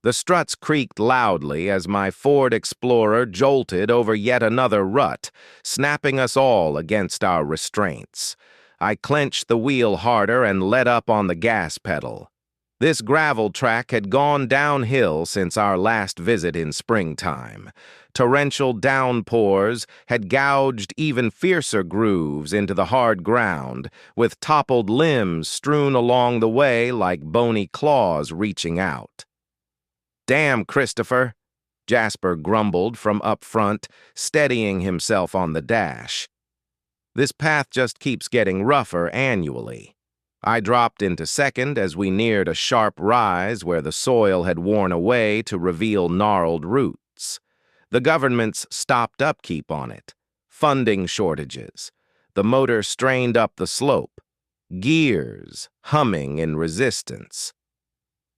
The struts creaked loudly as my Ford Explorer jolted over yet another rut, snapping us all against our restraints. I clenched the wheel harder and let up on the gas pedal. This gravel track had gone downhill since our last visit in springtime. Torrential downpours had gouged even fiercer grooves into the hard ground, with toppled limbs strewn along the way like bony claws reaching out. "Damn, Christopher," Jasper grumbled from up front, steadying himself on the dash. "This path just keeps getting rougher annually." I dropped into second as we neared a sharp rise where the soil had worn away to reveal gnarled roots. The government's stopped upkeep on it, funding shortages. The motor strained up the slope, gears humming in resistance.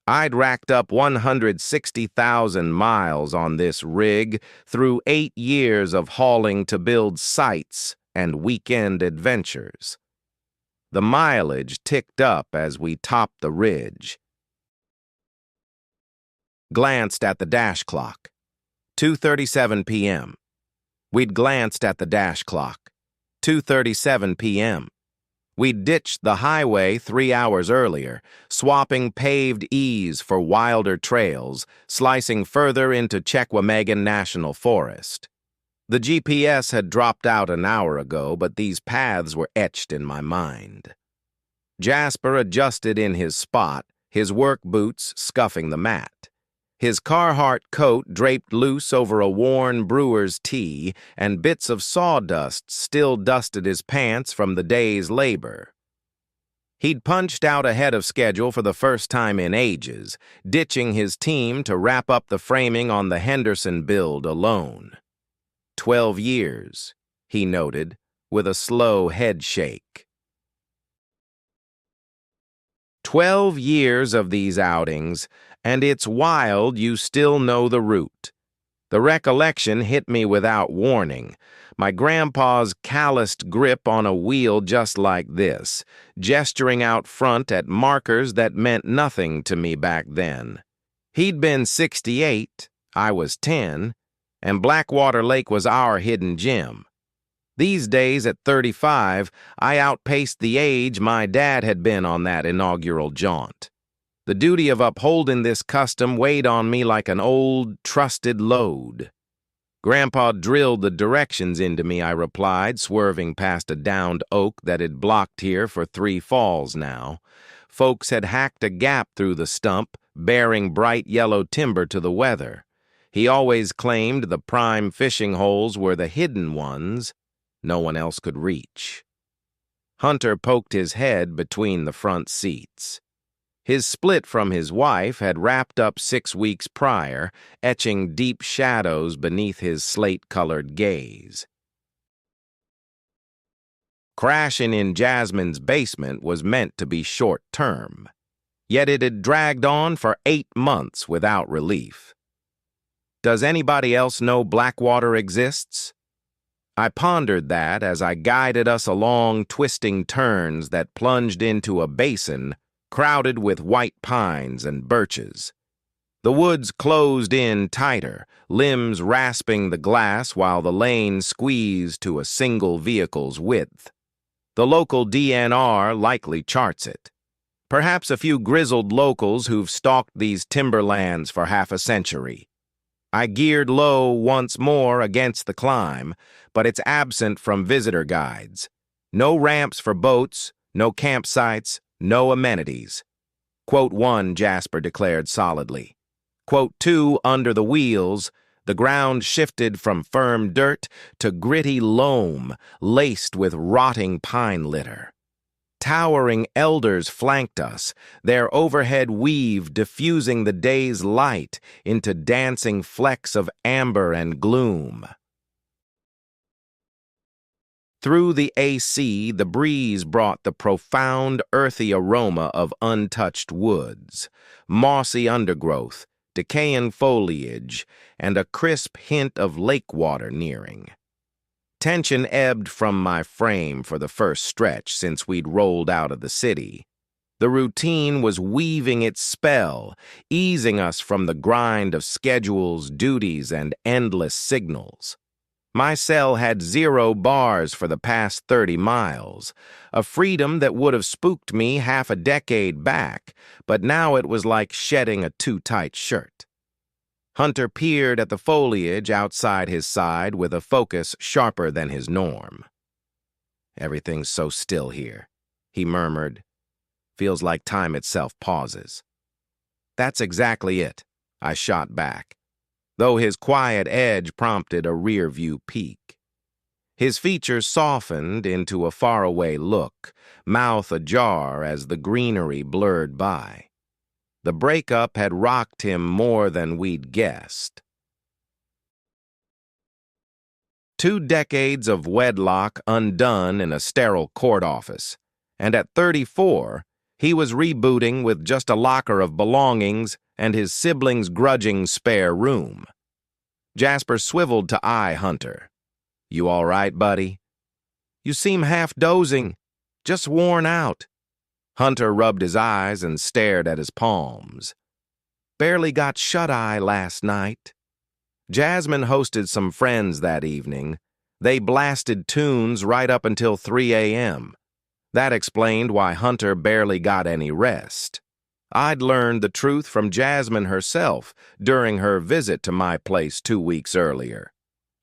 I'd racked up 160,000 miles on this rig through 8 years of hauling to build sites and weekend adventures. The mileage ticked up as we topped the ridge. Glanced at the dash clock. 2:37 p.m. We'd glanced at the dash clock. 2:37 p.m. We'd ditched the highway 3 hours earlier, swapping paved ease for wilder trails, slicing further into Chequamegon National Forest. The GPS had dropped out an hour ago, but these paths were etched in my mind. Jasper adjusted in his spot, his work boots scuffing the mat. His Carhartt coat draped loose over a worn brewer's tee, and bits of sawdust still dusted his pants from the day's labor. He'd punched out ahead of schedule for the first time in ages, ditching his team to wrap up the framing on the Henderson build alone. 12 years, he noted, with a slow head shake. 12 years of these outings, and it's wild you still know the route. The recollection hit me without warning. My grandpa's calloused grip on a wheel just like this, gesturing out front at markers that meant nothing to me back then. He'd been 68, I was 10, and Blackwater Lake was our hidden gem. These days, at 35, I outpaced the age my dad had been on that inaugural jaunt. The duty of upholding this custom weighed on me like an old, trusted load. "Grandpa drilled the directions into me," I replied, swerving past a downed oak that had blocked here for 3 falls now. Folks had hacked a gap through the stump, bearing bright yellow timber to the weather. He always claimed the prime fishing holes were the hidden ones no one else could reach. Hunter poked his head between the front seats. His split from his wife had wrapped up 6 weeks prior, etching deep shadows beneath his slate-colored gaze. Crashing in Jasmine's basement was meant to be short-term, yet it had dragged on for 8 months without relief. Does anybody else know Blackwater exists? I pondered that as I guided us along twisting turns that plunged into a basin crowded with white pines and birches. The woods closed in tighter, limbs rasping the glass while the lane squeezed to a single vehicle's width. The local DNR likely charts it. Perhaps a few grizzled locals who've stalked these timberlands for half a century. I geared low once more against the climb, but it's absent from visitor guides. No ramps for boats, no campsites, no amenities. Quote 1, Jasper declared solidly. Quote 2, under the wheels, the ground shifted from firm dirt to gritty loam laced with rotting pine litter. Towering elders flanked us, their overhead weave diffusing the day's light into dancing flecks of amber and gloom. Through the AC, the breeze brought the profound, earthy aroma of untouched woods, mossy undergrowth, decaying foliage, and a crisp hint of lake water nearing. Tension ebbed from my frame for the first stretch since we'd rolled out of the city. The routine was weaving its spell, easing us from the grind of schedules, duties, and endless signals. My cell had 0 bars for the past 30 miles, a freedom that would have spooked me half a decade back, but now it was like shedding a too-tight shirt. Hunter peered at the foliage outside his side with a focus sharper than his norm. "Everything's so still here," he murmured. "Feels like time itself pauses." "That's exactly it," I shot back, though his quiet edge prompted a rear-view peek. His features softened into a faraway look, mouth ajar as the greenery blurred by. The breakup had rocked him more than we'd guessed. 2 decades of wedlock undone in a sterile court office, and at 34, he was rebooting with just a locker of belongings and his siblings' grudging spare room. Jasper swiveled to eye Hunter. "You all right, buddy?" "You seem half dozing, just worn out." Hunter rubbed his eyes and stared at his palms. "Barely got shut-eye last night." Jasmine hosted some friends that evening. They blasted tunes right up until 3 a.m. That explained why Hunter barely got any rest. I'd learned the truth from Jasmine herself during her visit to my place 2 weeks earlier,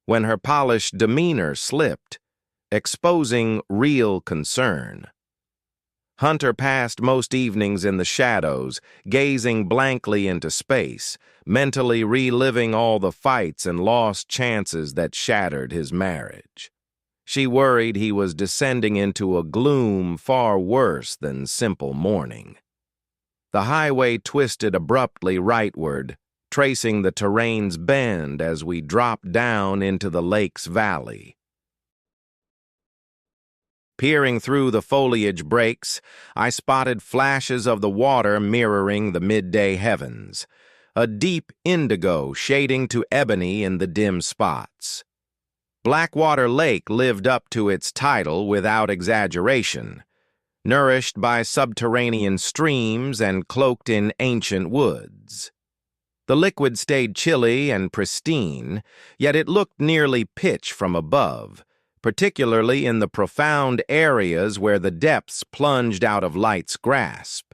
when her polished demeanor slipped, exposing real concern. Hunter passed most evenings in the shadows, gazing blankly into space, mentally reliving all the fights and lost chances that shattered his marriage. She worried he was descending into a gloom far worse than simple mourning. The highway twisted abruptly rightward, tracing the terrain's bend as we dropped down into the lake's valley. Peering through the foliage breaks, I spotted flashes of the water mirroring the midday heavens, a deep indigo shading to ebony in the dim spots. Blackwater Lake lived up to its title without exaggeration, nourished by subterranean streams and cloaked in ancient woods. The liquid stayed chilly and pristine, yet it looked nearly pitch from above, particularly in the profound areas where the depths plunged out of light's grasp.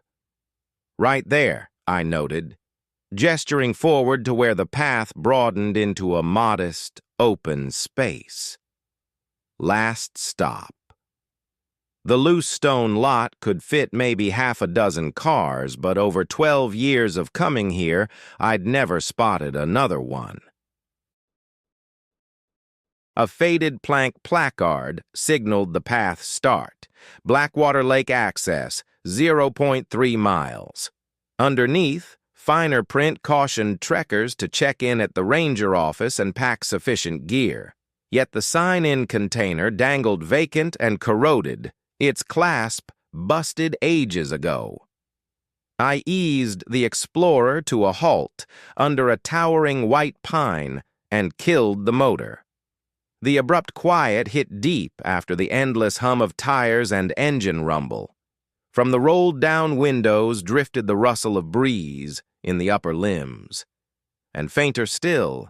"Right there," I noted, gesturing forward to where the path broadened into a modest, open space. Last stop. The loose stone lot could fit maybe half a dozen cars, but over 12 years of coming here, I'd never spotted another one. A faded plank placard signaled the path's start. Blackwater Lake access, 0.3 miles. Underneath, finer print cautioned trekkers to check in at the ranger office and pack sufficient gear. Yet the sign-in container dangled vacant and corroded, its clasp busted ages ago. I eased the Explorer to a halt under a towering white pine and killed the motor. The abrupt quiet hit deep after the endless hum of tires and engine rumble. From the rolled-down windows drifted the rustle of breeze in the upper limbs, and fainter still,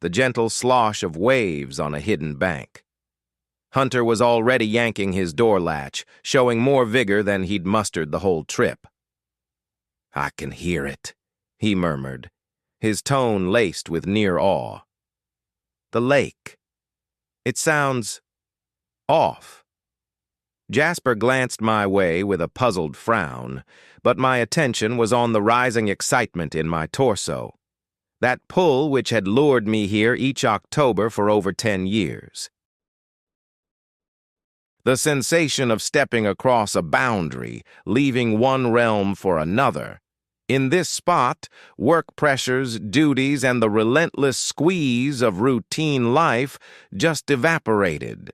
the gentle slosh of waves on a hidden bank. Hunter was already yanking his door latch, showing more vigor than he'd mustered the whole trip. "I can hear it," he murmured, his tone laced with near awe. "The lake. It sounds off." Jasper glanced my way with a puzzled frown, but my attention was on the rising excitement in my torso, that pull which had lured me here each October for over 10 years. The sensation of stepping across a boundary, leaving one realm for another. In this spot, work pressures, duties, and the relentless squeeze of routine life just evaporated.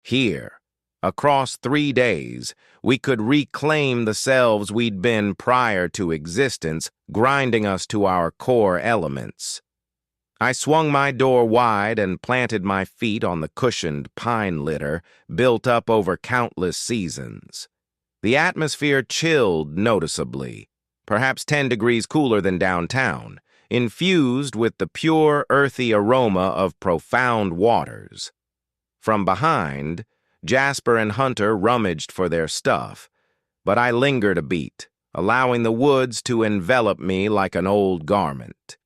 Here, across 3 days, we could reclaim the selves we'd been prior to existence, grinding us to our core elements. I swung my door wide and planted my feet on the cushioned pine litter built up over countless seasons. The atmosphere chilled noticeably, perhaps 10 degrees cooler than downtown, infused with the pure, earthy aroma of profound waters. From behind, Jasper and Hunter rummaged for their stuff, but I lingered a beat, allowing the woods to envelop me like an old garment.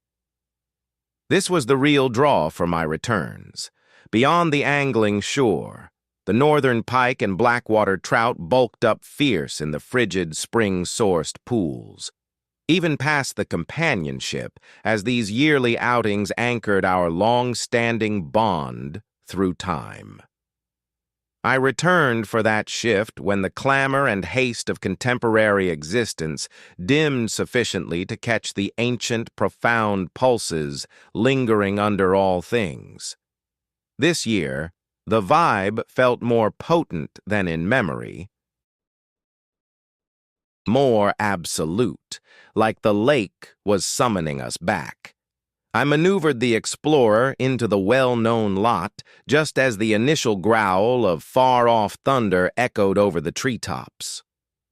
This was the real draw for my returns. Beyond the angling shore, the northern pike and blackwater trout bulked up fierce in the frigid spring-sourced pools. Even past the companionship, as these yearly outings anchored our long-standing bond through time. I returned for that shift when the clamor and haste of contemporary existence dimmed sufficiently to catch the ancient, profound pulses lingering under all things. This year, the vibe felt more potent than in memory, more absolute, like the lake was summoning us back. I maneuvered the Explorer into the well-known lot just as the initial growl of far-off thunder echoed over the treetops.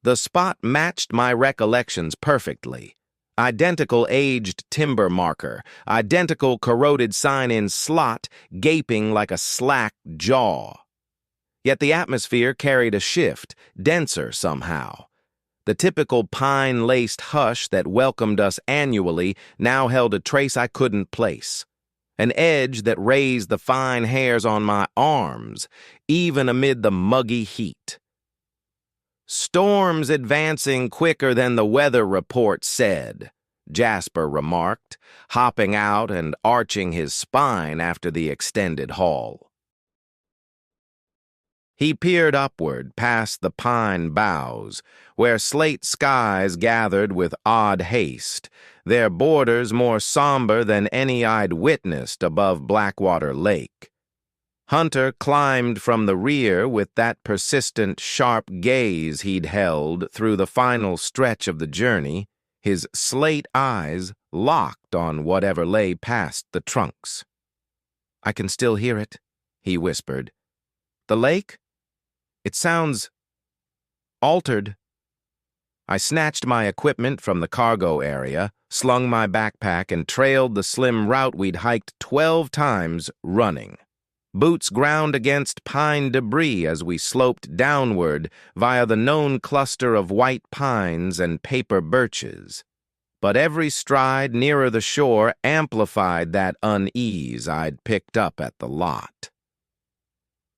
The spot matched my recollections perfectly. Identical aged timber marker, identical corroded sign-in slot gaping like a slack jaw. Yet the atmosphere carried a shift, denser somehow. The typical pine-laced hush that welcomed us annually now held a trace I couldn't place. An edge that raised the fine hairs on my arms, even amid the muggy heat. "Storms advancing quicker than the weather report said," Jasper remarked, hopping out and arching his spine after the extended haul. He peered upward past the pine boughs, where slate skies gathered with odd haste, their borders more somber than any I'd witnessed above Blackwater Lake. Hunter climbed from the rear with that persistent, sharp gaze he'd held through the final stretch of the journey, his slate eyes locked on whatever lay past the trunks. "I can still hear it," he whispered. "The lake? It sounds altered." I snatched my equipment from the cargo area, slung my backpack, and trailed the slim route we'd hiked 12 times running. Boots ground against pine debris as we sloped downward via the known cluster of white pines and paper birches. But every stride nearer the shore amplified that unease I'd picked up at the lot.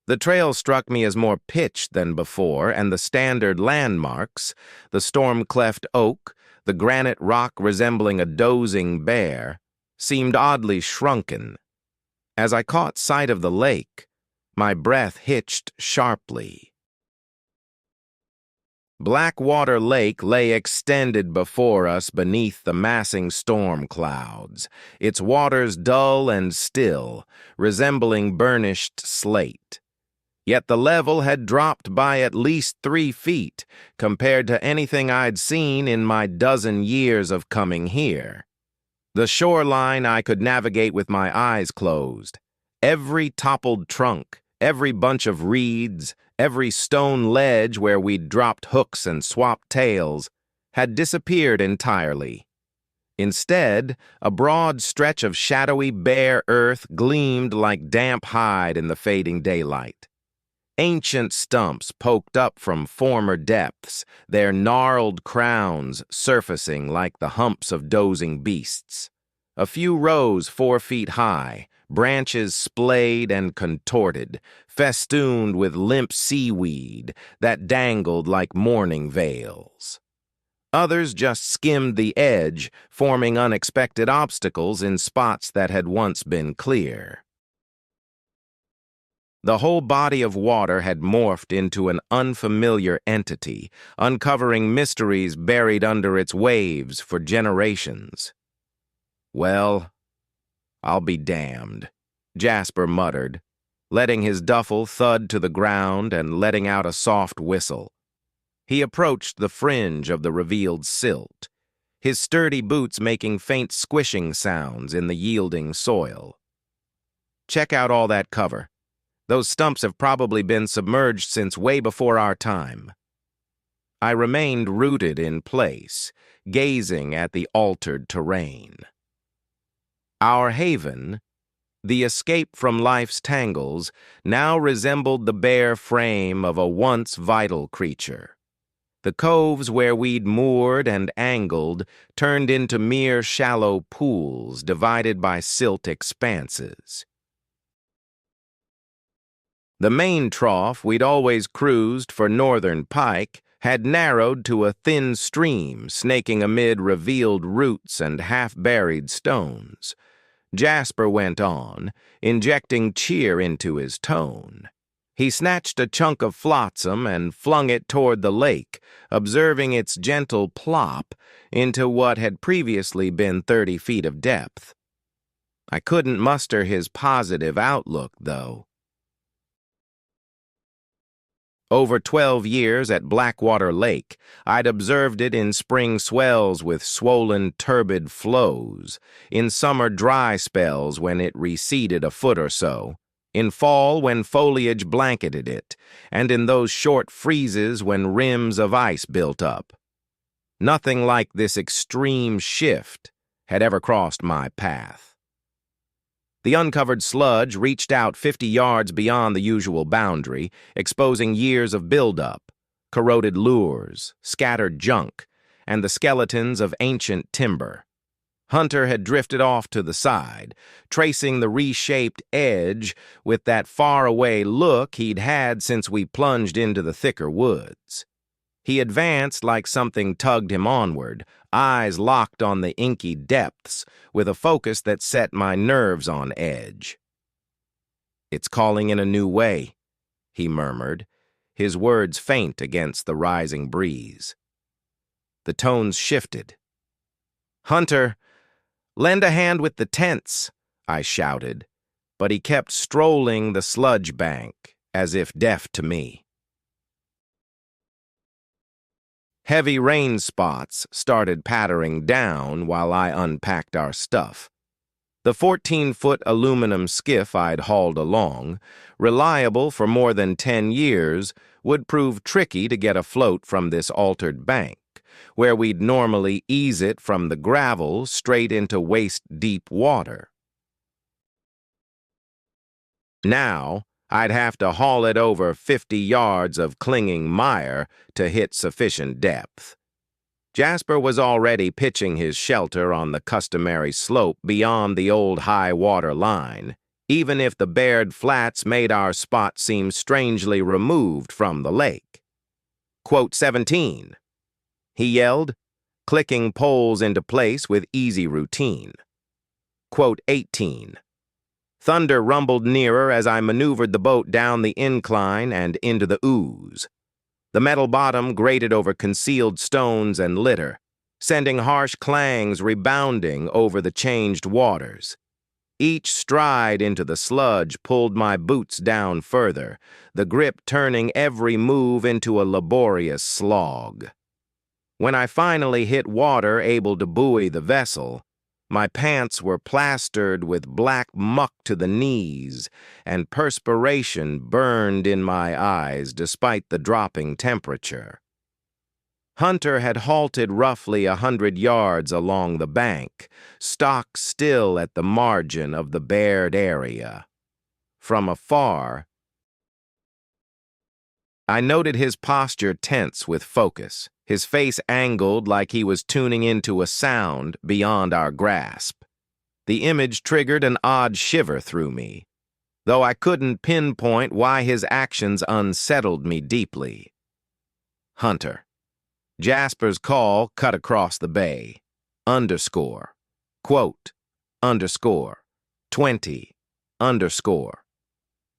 The trail struck me as more pitched than before, and the standard landmarks, the storm-cleft oak, the granite rock resembling a dozing bear, seemed oddly shrunken. As I caught sight of the lake, my breath hitched sharply. Blackwater Lake lay extended before us beneath the massing storm clouds, its waters dull and still, resembling burnished slate. Yet the level had dropped by at least 3 feet compared to anything I'd seen in my dozen years of coming here. The shoreline I could navigate with my eyes closed. Every toppled trunk, every bunch of reeds, every stone ledge where we'd dropped hooks and swapped tails, had disappeared entirely. Instead, a broad stretch of shadowy bare earth gleamed like damp hide in the fading daylight. Ancient stumps poked up from former depths, their gnarled crowns surfacing like the humps of dozing beasts. A few rows 4 feet high, branches splayed and contorted, festooned with limp seaweed that dangled like mourning veils. Others just skimmed the edge, forming unexpected obstacles in spots that had once been clear. The whole body of water had morphed into an unfamiliar entity, uncovering mysteries buried under its waves for generations. "Well, I'll be damned," Jasper muttered, letting his duffel thud to the ground and letting out a soft whistle. He approached the fringe of the revealed silt, his sturdy boots making faint squishing sounds in the yielding soil. "Check out all that cover. Those stumps have probably been submerged since way before our time." I remained rooted in place, gazing at the altered terrain. Our haven, the escape from life's tangles, now resembled the bare frame of a once vital creature. The coves where we'd moored and angled turned into mere shallow pools divided by silt expanses. The main trough we'd always cruised for northern pike had narrowed to a thin stream snaking amid revealed roots and half-buried stones. Jasper went on, injecting cheer into his tone. He snatched a chunk of flotsam and flung it toward the lake, observing its gentle plop into what had previously been 30 feet of depth. I couldn't muster his positive outlook, though. Over 12 years at Blackwater Lake, I'd observed it in spring swells with swollen, turbid flows, in summer dry spells when it receded a foot or so, in fall when foliage blanketed it, and in those short freezes when rims of ice built up. Nothing like this extreme shift had ever crossed my path. The uncovered sludge reached out 50 yards beyond the usual boundary, exposing years of buildup, corroded lures, scattered junk, and the skeletons of ancient timber. Hunter had drifted off to the side, tracing the reshaped edge with that faraway look he'd had since we plunged into the thicker woods. He advanced like something tugged him onward, eyes locked on the inky depths, with a focus that set my nerves on edge. "It's calling in a new way," he murmured, his words faint against the rising breeze. The tones shifted. "Hunter, lend a hand with the tents," I shouted, but he kept strolling the sludge bank, as if deaf to me. Heavy rain spots started pattering down while I unpacked our stuff. The 14-foot aluminum skiff I'd hauled along, reliable for more than 10 years, would prove tricky to get afloat from this altered bank, where we'd normally ease it from the gravel straight into waist-deep water. Now, I'd have to haul it over 50 yards of clinging mire to hit sufficient depth. Jasper was already pitching his shelter on the customary slope beyond the old high water line, even if the bared flats made our spot seem strangely removed from the lake. "Quote 17, he yelled, clicking poles into place with easy routine. Quote 18. Thunder rumbled nearer as I maneuvered the boat down the incline and into the ooze. The metal bottom grated over concealed stones and litter, sending harsh clangs rebounding over the changed waters. Each stride into the sludge pulled my boots down further, the grip turning every move into a laborious slog. When I finally hit water able to buoy the vessel, my pants were plastered with black muck to the knees, and perspiration burned in my eyes despite the dropping temperature. Hunter had halted roughly 100 yards along the bank, stock still at the margin of the bared area. From afar, I noted his posture tense with focus, his face angled like he was tuning into a sound beyond our grasp. The image triggered an odd shiver through me, though I couldn't pinpoint why his actions unsettled me deeply. Hunter. Jasper's call cut across the bay. Underscore. Quote. Underscore. 20. Underscore.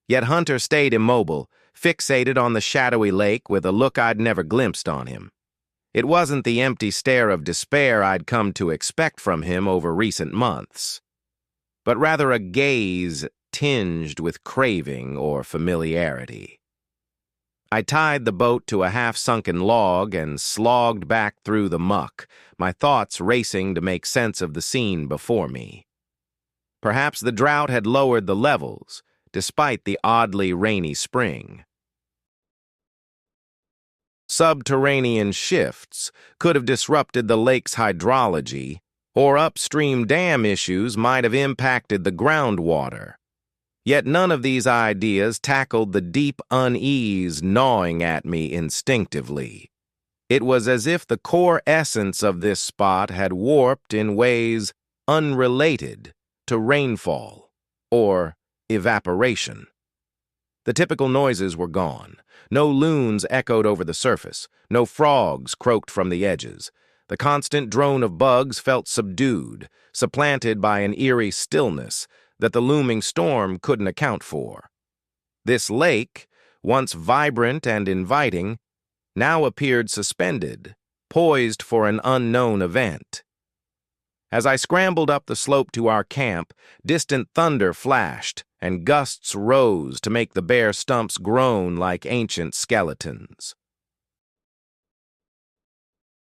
Yet Hunter stayed immobile, fixated on the shadowy lake with a look I'd never glimpsed on him. It wasn't the empty stare of despair I'd come to expect from him over recent months, but rather a gaze tinged with craving or familiarity. I tied the boat to a half-sunken log and slogged back through the muck, my thoughts racing to make sense of the scene before me. Perhaps the drought had lowered the levels, despite the oddly rainy spring. Subterranean shifts could have disrupted the lake's hydrology, or upstream dam issues might have impacted the groundwater. Yet none of these ideas tackled the deep unease gnawing at me instinctively. It was as if the core essence of this spot had warped in ways unrelated to rainfall or evaporation. The typical noises were gone. No loons echoed over the surface. No frogs croaked from the edges. The constant drone of bugs felt subdued, supplanted by an eerie stillness that the looming storm couldn't account for. This lake, once vibrant and inviting, now appeared suspended, poised for an unknown event. As I scrambled up the slope to our camp, distant thunder flashed, and gusts rose to make the bare stumps groan like ancient skeletons.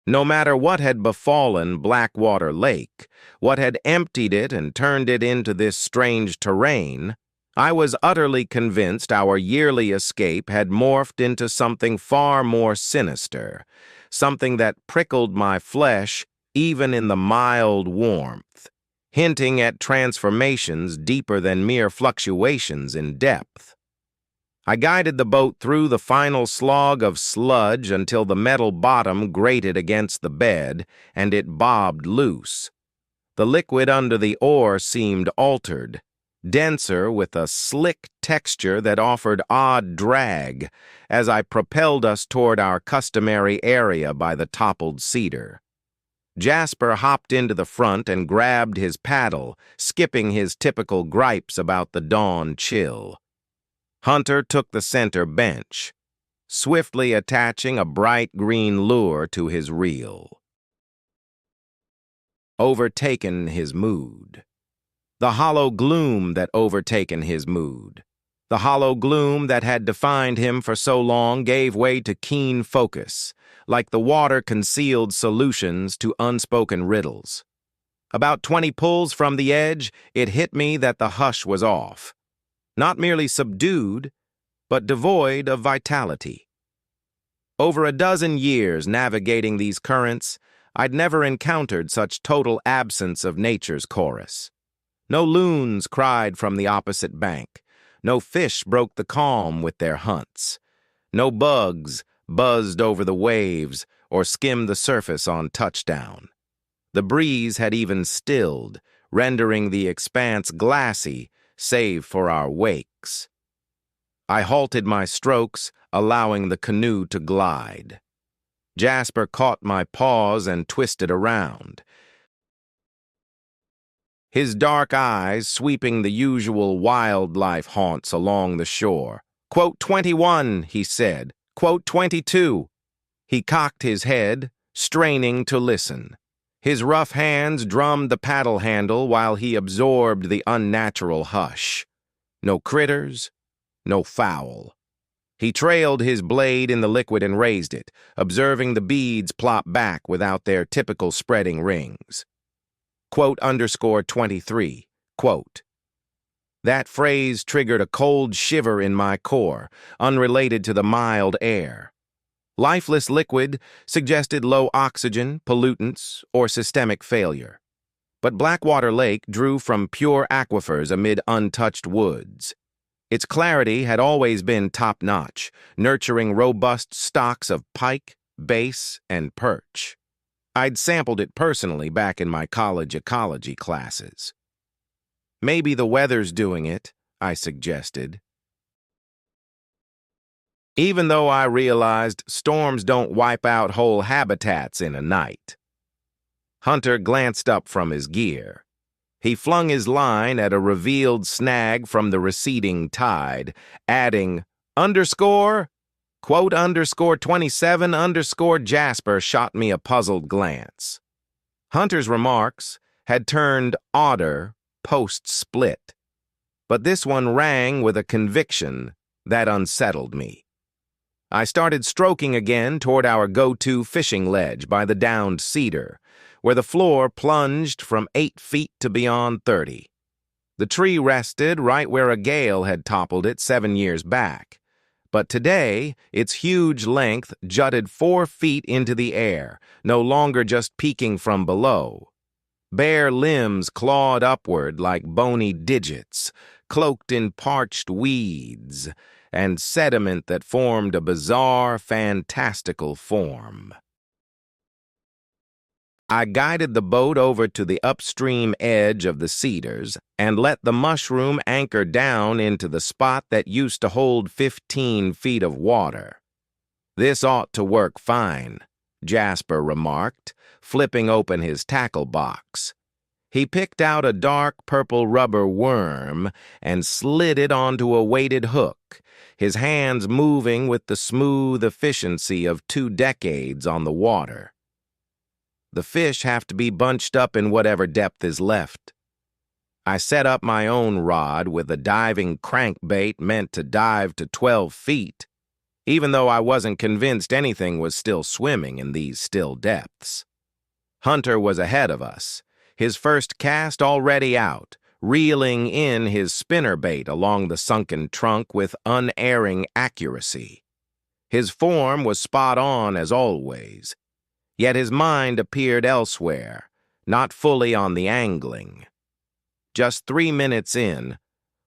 No matter what had befallen Blackwater Lake, what had emptied it and turned it into this strange terrain, I was utterly convinced our yearly escape had morphed into something far more sinister, something that prickled my flesh even in the mild warmth, hinting at transformations deeper than mere fluctuations in depth. I guided the boat through the final slog of sludge until the metal bottom grated against the bed and it bobbed loose. The liquid under the oar seemed altered, denser with a slick texture that offered odd drag as I propelled us toward our customary area by the toppled cedar. Jasper hopped into the front and grabbed his paddle, skipping his typical gripes about the dawn chill. Hunter took the center bench, swiftly attaching a bright green lure to his reel. Overtaken his mood. The hollow gloom that overtaken his mood. The hollow gloom that had defined him for so long gave way to keen focus, like the water concealed solutions to unspoken riddles. About 20 pulls from the edge, it hit me that the hush was off. Not merely subdued, but devoid of vitality. Over a dozen years navigating these currents, I'd never encountered such total absence of nature's chorus. No loons cried from the opposite bank. No fish broke the calm with their hunts. No bugs buzzed over the waves or skimmed the surface on touchdown. The breeze had even stilled, rendering the expanse glassy, save for our wakes. I halted my strokes, allowing the canoe to glide. Jasper caught my paws and twisted around, his dark eyes sweeping the usual wildlife haunts along the shore. "Quote 21, he said. "Quote 22. He cocked his head, straining to listen. His rough hands drummed the paddle handle while he absorbed the unnatural hush. No critters, no fowl. He trailed his blade in the liquid and raised it, observing the beads plop back without their typical spreading rings. Quote _23, quote. That phrase triggered a cold shiver in my core, unrelated to the mild air. Lifeless liquid suggested low oxygen, pollutants, or systemic failure. But Blackwater Lake drew from pure aquifers amid untouched woods. Its clarity had always been top-notch, nurturing robust stocks of pike, bass, and perch. I'd sampled it personally back in my college ecology classes. Maybe the weather's doing it, I suggested. Even though I realized storms don't wipe out whole habitats in a night. Hunter glanced up from his gear. He flung his line at a revealed snag from the receding tide, adding, _, quote _27 Jasper shot me a puzzled glance. Hunter's remarks had turned odder post-split, but this one rang with a conviction that unsettled me. I started stroking again toward our go-to fishing ledge by the downed cedar, where the floor plunged from 8 feet to beyond 30. The tree rested right where a gale had toppled it 7 years back, But today, its huge length jutted 4 feet into the air, no longer just peeking from below. Bare limbs clawed upward like bony digits, cloaked in parched weeds and sediment that formed a bizarre, fantastical form. I guided the boat over to the upstream edge of the cedars and let the mushroom anchor down into the spot that used to hold 15 feet of water. "This ought to work fine," Jasper remarked, flipping open his tackle box. He picked out a dark purple rubber worm and slid it onto a weighted hook, his hands moving with the smooth efficiency of 2 decades on the water. The fish have to be bunched up in whatever depth is left. I set up my own rod with a diving crankbait meant to dive to 12 feet, even though I wasn't convinced anything was still swimming in these still depths. Hunter was ahead of us, his first cast already out, reeling in his spinnerbait along the sunken trunk with unerring accuracy. His form was spot on as always, yet his mind appeared elsewhere, not fully on the angling. Just 3 minutes in,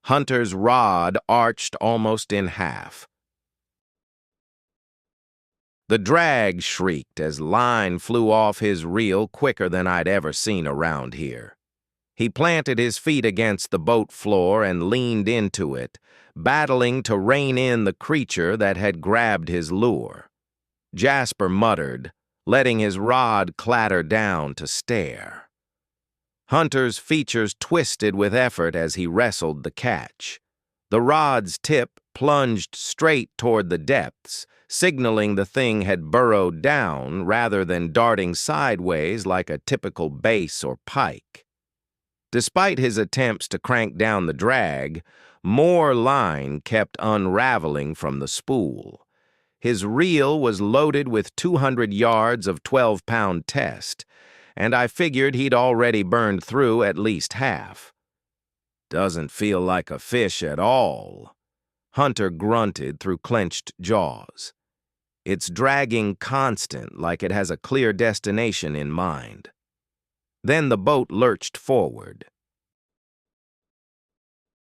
Hunter's rod arched almost in half. The drag shrieked as line flew off his reel quicker than I'd ever seen around here. He planted his feet against the boat floor and leaned into it, battling to rein in the creature that had grabbed his lure. Jasper muttered, letting his rod clatter down to stare. Hunter's features twisted with effort as he wrestled the catch. The rod's tip plunged straight toward the depths, signaling the thing had burrowed down rather than darting sideways like a typical bass or pike. Despite his attempts to crank down the drag, more line kept unraveling from the spool. His reel was loaded with 200 yards of 12-pound test, and I figured he'd already burned through at least half. "Doesn't feel like a fish at all," Hunter grunted through clenched jaws. "It's dragging constant, like it has a clear destination in mind." Then the boat lurched forward.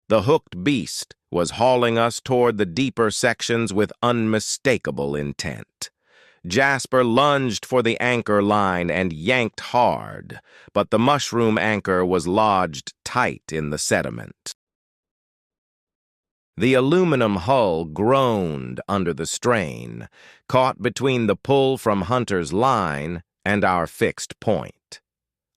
The hooked beast was hauling us toward the deeper sections with unmistakable intent. Jasper lunged for the anchor line and yanked hard, but the mushroom anchor was lodged tight in the sediment. The aluminum hull groaned under the strain, caught between the pull from Hunter's line and our fixed point.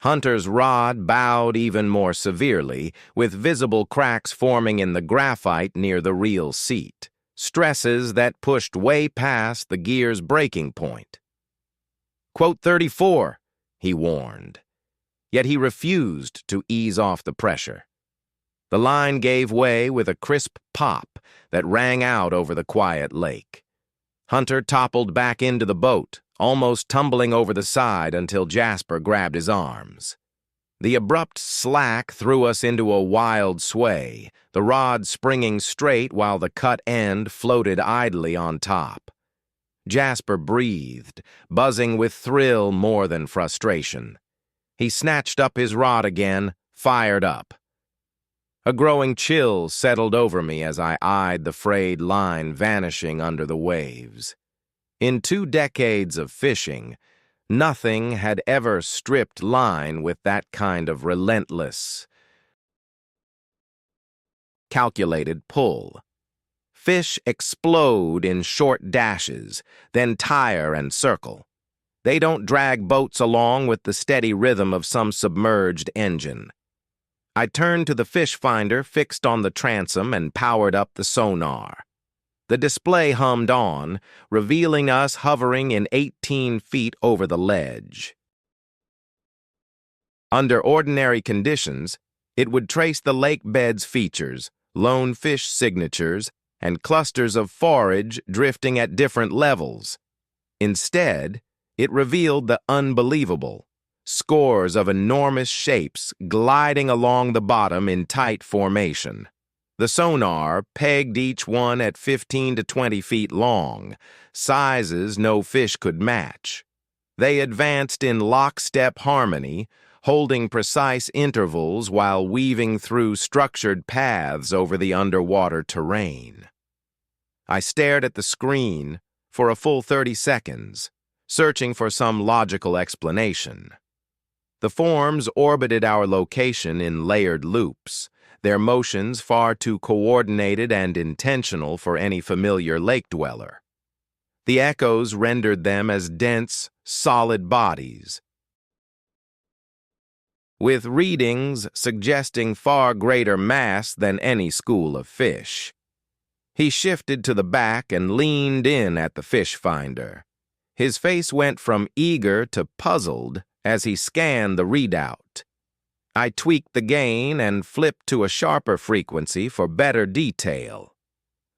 Hunter's rod bowed even more severely, with visible cracks forming in the graphite near the reel seat, stresses that pushed way past the gear's breaking point. "Quote 34, he warned. Yet he refused to ease off the pressure. The line gave way with a crisp pop that rang out over the quiet lake. Hunter toppled back into the boat, almost tumbling over the side until Jasper grabbed his arms. The abrupt slack threw us into a wild sway, the rod springing straight while the cut end floated idly on top. Jasper breathed, buzzing with thrill more than frustration. He snatched up his rod again, fired up. A growing chill settled over me as I eyed the frayed line vanishing under the waves. In 2 decades of fishing, nothing had ever stripped line with that kind of relentless, calculated pull. Fish explode in short dashes, then tire and circle. They don't drag boats along with the steady rhythm of some submerged engine. I turned to the fish finder fixed on the transom and powered up the sonar. The display hummed on, revealing us hovering in 18 feet over the ledge. Under ordinary conditions, it would trace the lake bed's features, lone fish signatures, and clusters of forage drifting at different levels. Instead, it revealed the unbelievable. Scores of enormous shapes gliding along the bottom in tight formation. The sonar pegged each one at 15 to 20 feet long, sizes no fish could match. They advanced in lockstep harmony, holding precise intervals while weaving through structured paths over the underwater terrain. I stared at the screen for a full 30 seconds, searching for some logical explanation. The forms orbited our location in layered loops, their motions far too coordinated and intentional for any familiar lake dweller. The echoes rendered them as dense, solid bodies, with readings suggesting far greater mass than any school of fish. He shifted to the back and leaned in at the fish finder. His face went from eager to puzzled as he scanned the readout. I tweaked the gain and flipped to a sharper frequency for better detail.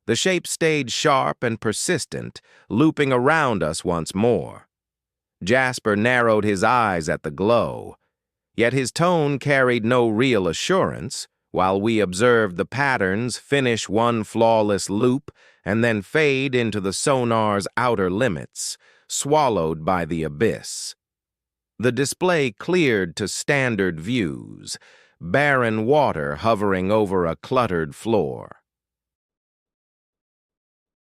The shape stayed sharp and persistent, looping around us once more. Jasper narrowed his eyes at the glow, yet his tone carried no real assurance, while we observed the patterns finish one flawless loop and then fade into the sonar's outer limits, swallowed by the abyss. The display cleared to standard views, barren water hovering over a cluttered floor.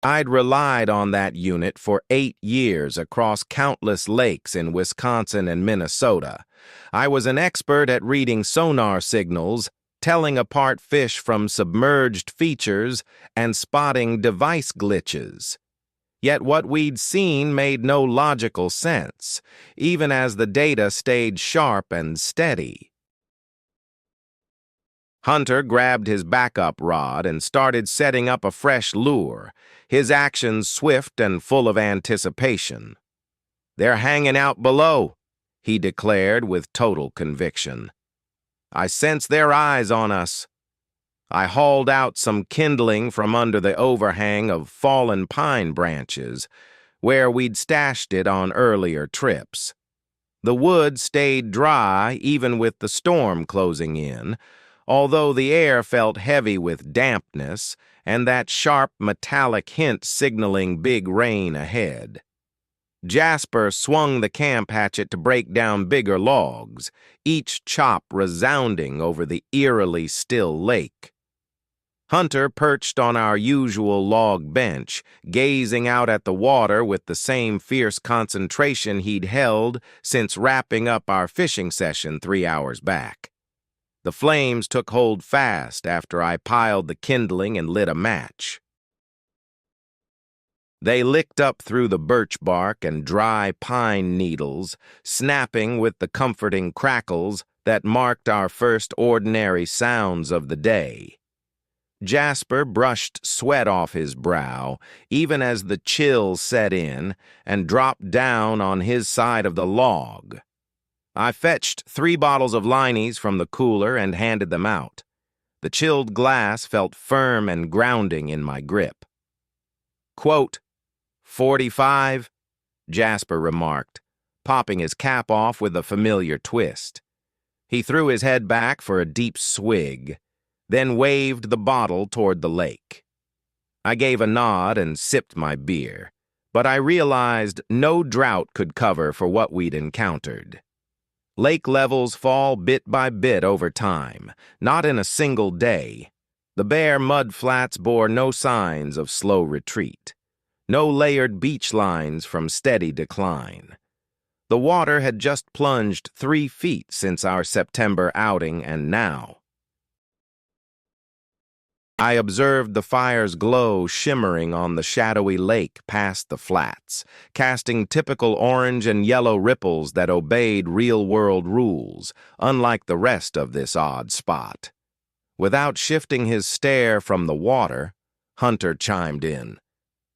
I'd relied on that unit for 8 years across countless lakes in Wisconsin and Minnesota. I was an expert at reading sonar signals, telling apart fish from submerged features, and spotting device glitches. Yet what we'd seen made no logical sense, even as the data stayed sharp and steady. Hunter grabbed his backup rod and started setting up a fresh lure, his actions swift and full of anticipation. "They're hanging out below," he declared with total conviction. "I sense their eyes on us." I hauled out some kindling from under the overhang of fallen pine branches, where we'd stashed it on earlier trips. The wood stayed dry even with the storm closing in, although the air felt heavy with dampness and that sharp metallic hint signaling big rain ahead. Jasper swung the camp hatchet to break down bigger logs, each chop resounding over the eerily still lake. Hunter perched on our usual log bench, gazing out at the water with the same fierce concentration he'd held since wrapping up our fishing session 3 hours back. The flames took hold fast after I piled the kindling and lit a match. They licked up through the birch bark and dry pine needles, snapping with the comforting crackles that marked our first ordinary sounds of the day. Jasper brushed sweat off his brow, even as the chill set in, and dropped down on his side of the log. I fetched 3 bottles of Liney's from the cooler and handed them out. The chilled glass felt firm and grounding in my grip. Quote, "45, Jasper remarked, popping his cap off with a familiar twist. He threw his head back for a deep swig, then waved the bottle toward the lake. I gave a nod and sipped my beer, but I realized no drought could cover for what we'd encountered. Lake levels fall bit by bit over time, not in a single day. The bare mud flats bore no signs of slow retreat, no layered beach lines from steady decline. The water had just plunged 3 feet since our September outing, and now I observed the fire's glow shimmering on the shadowy lake past the flats, casting typical orange and yellow ripples that obeyed real-world rules, unlike the rest of this odd spot. Without shifting his stare from the water, Hunter chimed in.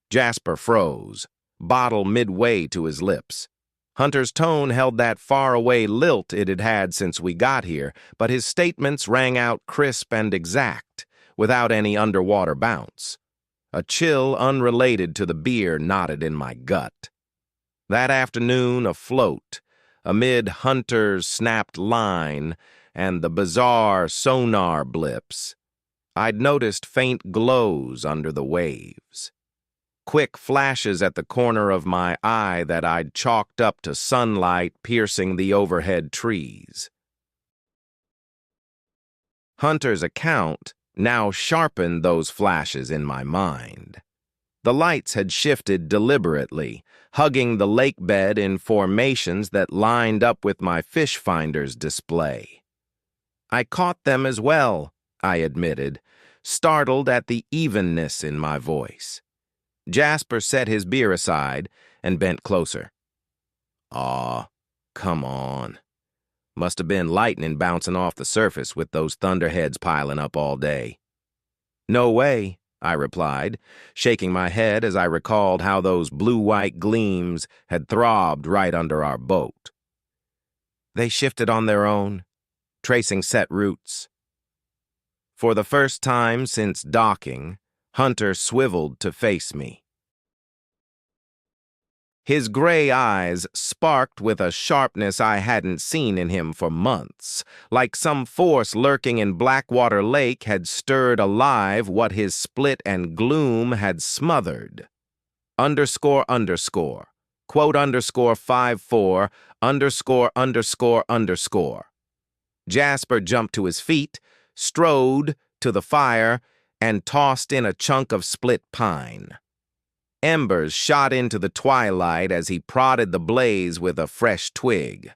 Jasper froze, bottle midway to his lips. Hunter's tone held that faraway lilt it had had since we got here, but his statements rang out crisp and exact, without any underwater bounce. A chill unrelated to the beer knotted in my gut. That afternoon afloat, amid Hunter's snapped line and the bizarre sonar blips, I'd noticed faint glows under the waves. Quick flashes at the corner of my eye that I'd chalked up to sunlight piercing the overhead trees. Hunter's account now sharpened those flashes in my mind. The lights had shifted deliberately, hugging the lake bed in formations that lined up with my fish finder's display. I caught them as well, I admitted, startled at the evenness in my voice. Jasper set his beer aside and bent closer. Aw, come on. Must have been lightning bouncing off the surface with those thunderheads piling up all day. No way, I replied, shaking my head as I recalled how those blue-white gleams had throbbed right under our boat. They shifted on their own, tracing set routes. For the first time since docking, Hunter swiveled to face me. His gray eyes sparked with a sharpness I hadn't seen in him for months, like some force lurking in Blackwater Lake had stirred alive what his split and gloom had smothered. ___, quote _54, _____. Jasper jumped to his feet, strode to the fire, and tossed in a chunk of split pine. Embers shot into the twilight as he prodded the blaze with a fresh twig.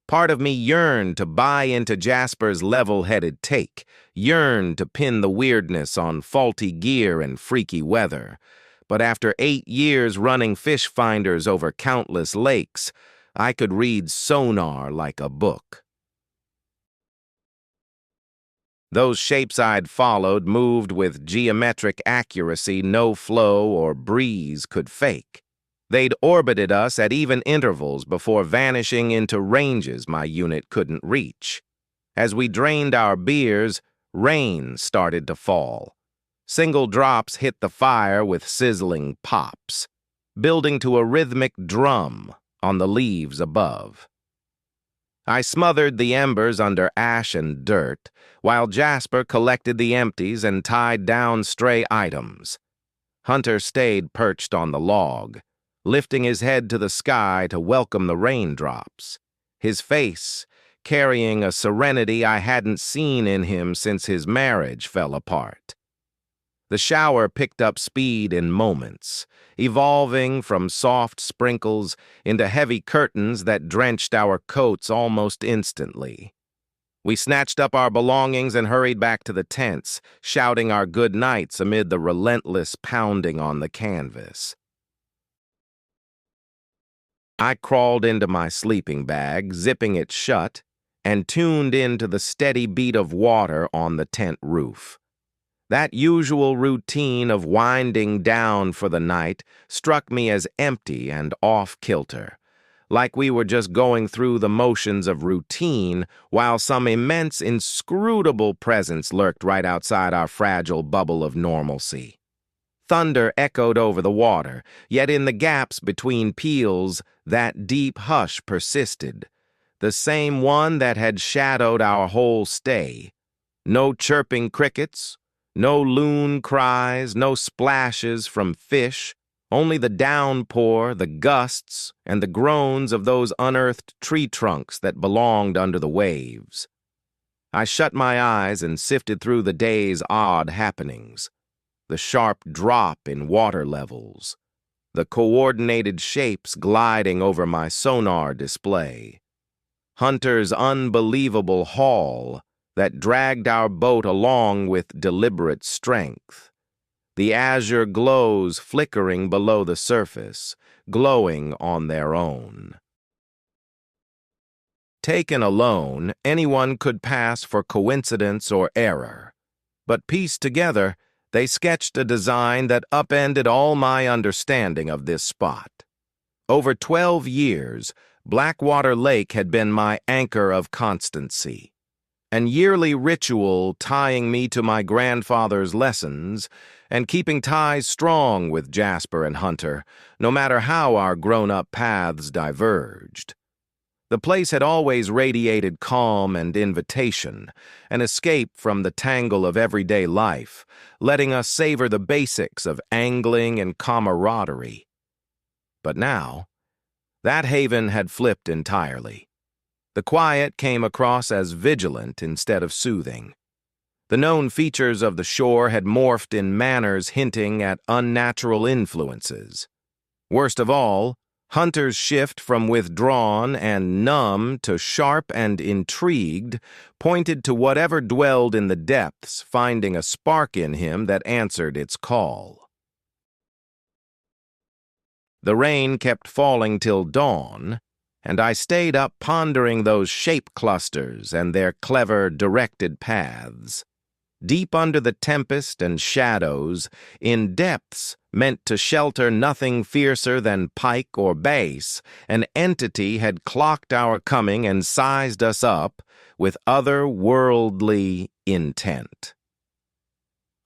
Part of me yearned to buy into Jasper's level-headed take, yearned to pin the weirdness on faulty gear and freaky weather. But after 8 years running fish finders over countless lakes, I could read sonar like a book. Those shapes I'd followed moved with geometric accuracy no flow or breeze could fake. They'd orbited us at even intervals before vanishing into ranges my unit couldn't reach. As we drained our beers, rain started to fall. Single drops hit the fire with sizzling pops, building to a rhythmic drum on the leaves above. I smothered the embers under ash and dirt, while Jasper collected the empties and tied down stray items. Hunter stayed perched on the log, lifting his head to the sky to welcome the raindrops, his face carrying a serenity I hadn't seen in him since his marriage fell apart. The shower picked up speed in moments, evolving from soft sprinkles into heavy curtains that drenched our coats almost instantly. We snatched up our belongings and hurried back to the tents, shouting our good nights amid the relentless pounding on the canvas. I crawled into my sleeping bag, zipping it shut, and tuned into the steady beat of water on the tent roof. That usual routine of winding down for the night struck me as empty and off-kilter, like we were just going through the motions of routine while some immense, inscrutable presence lurked right outside our fragile bubble of normalcy. Thunder echoed over the water, yet in the gaps between peals, that deep hush persisted, the same one that had shadowed our whole stay. No chirping crickets, no loon cries, no splashes from fish, only the downpour, the gusts, and the groans of those unearthed tree trunks that belonged under the waves. I shut my eyes and sifted through the day's odd happenings. The sharp drop in water levels, the coordinated shapes gliding over my sonar display, Hunter's unbelievable haul that dragged our boat along with deliberate strength, the azure glows flickering below the surface, glowing on their own. Taken alone, anyone could pass for coincidence or error, but pieced together, they sketched a design that upended all my understanding of this spot. Over 12 years, Blackwater Lake had been my anchor of constancy, an yearly ritual tying me to my grandfather's lessons and keeping ties strong with Jasper and Hunter, no matter how our grown-up paths diverged. The place had always radiated calm and invitation, an escape from the tangle of everyday life, letting us savor the basics of angling and camaraderie. But now, that haven had flipped entirely. The quiet came across as vigilant instead of soothing. The known features of the shore had morphed in manners hinting at unnatural influences. Worst of all, Hunter's shift from withdrawn and numb to sharp and intrigued pointed to whatever dwelled in the depths, finding a spark in him that answered its call. The rain kept falling till dawn, and I stayed up pondering those shape clusters and their clever, directed paths. Deep under the tempest and shadows, in depths meant to shelter nothing fiercer than pike or bass, an entity had clocked our coming and sized us up with otherworldly intent.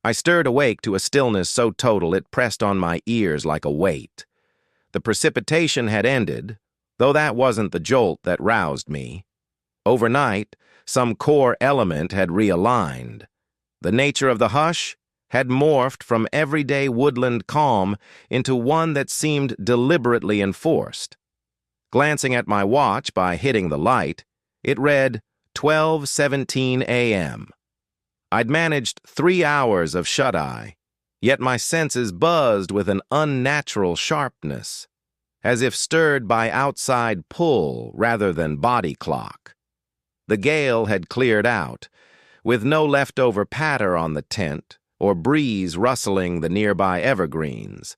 I stirred awake to a stillness so total it pressed on my ears like a weight. The precipitation had ended, though that wasn't the jolt that roused me. Overnight, some core element had realigned. The nature of the hush had morphed from everyday woodland calm into one that seemed deliberately enforced. Glancing at my watch by hitting the light, it read 12:17 a.m. I'd managed 3 hours of shut-eye, yet my senses buzzed with an unnatural sharpness, as if stirred by outside pull rather than body clock. The gale had cleared out, with no leftover patter on the tent or breeze rustling the nearby evergreens.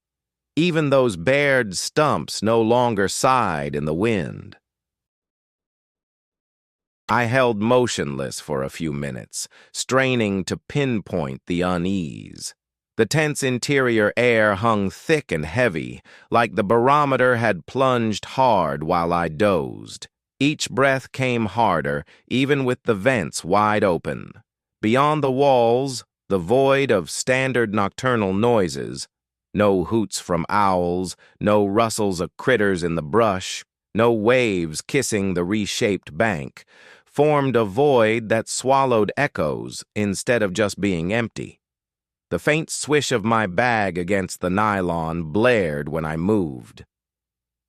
Even those bared stumps no longer sighed in the wind. I held motionless for a few minutes, straining to pinpoint the unease. The tent's interior air hung thick and heavy, like the barometer had plunged hard while I dozed. Each breath came harder, even with the vents wide open. Beyond the walls, the void of standard nocturnal noises. No hoots from owls, no rustles of critters in the brush, no waves kissing the reshaped bank, formed a void that swallowed echoes instead of just being empty. The faint swish of my bag against the nylon blared when I moved.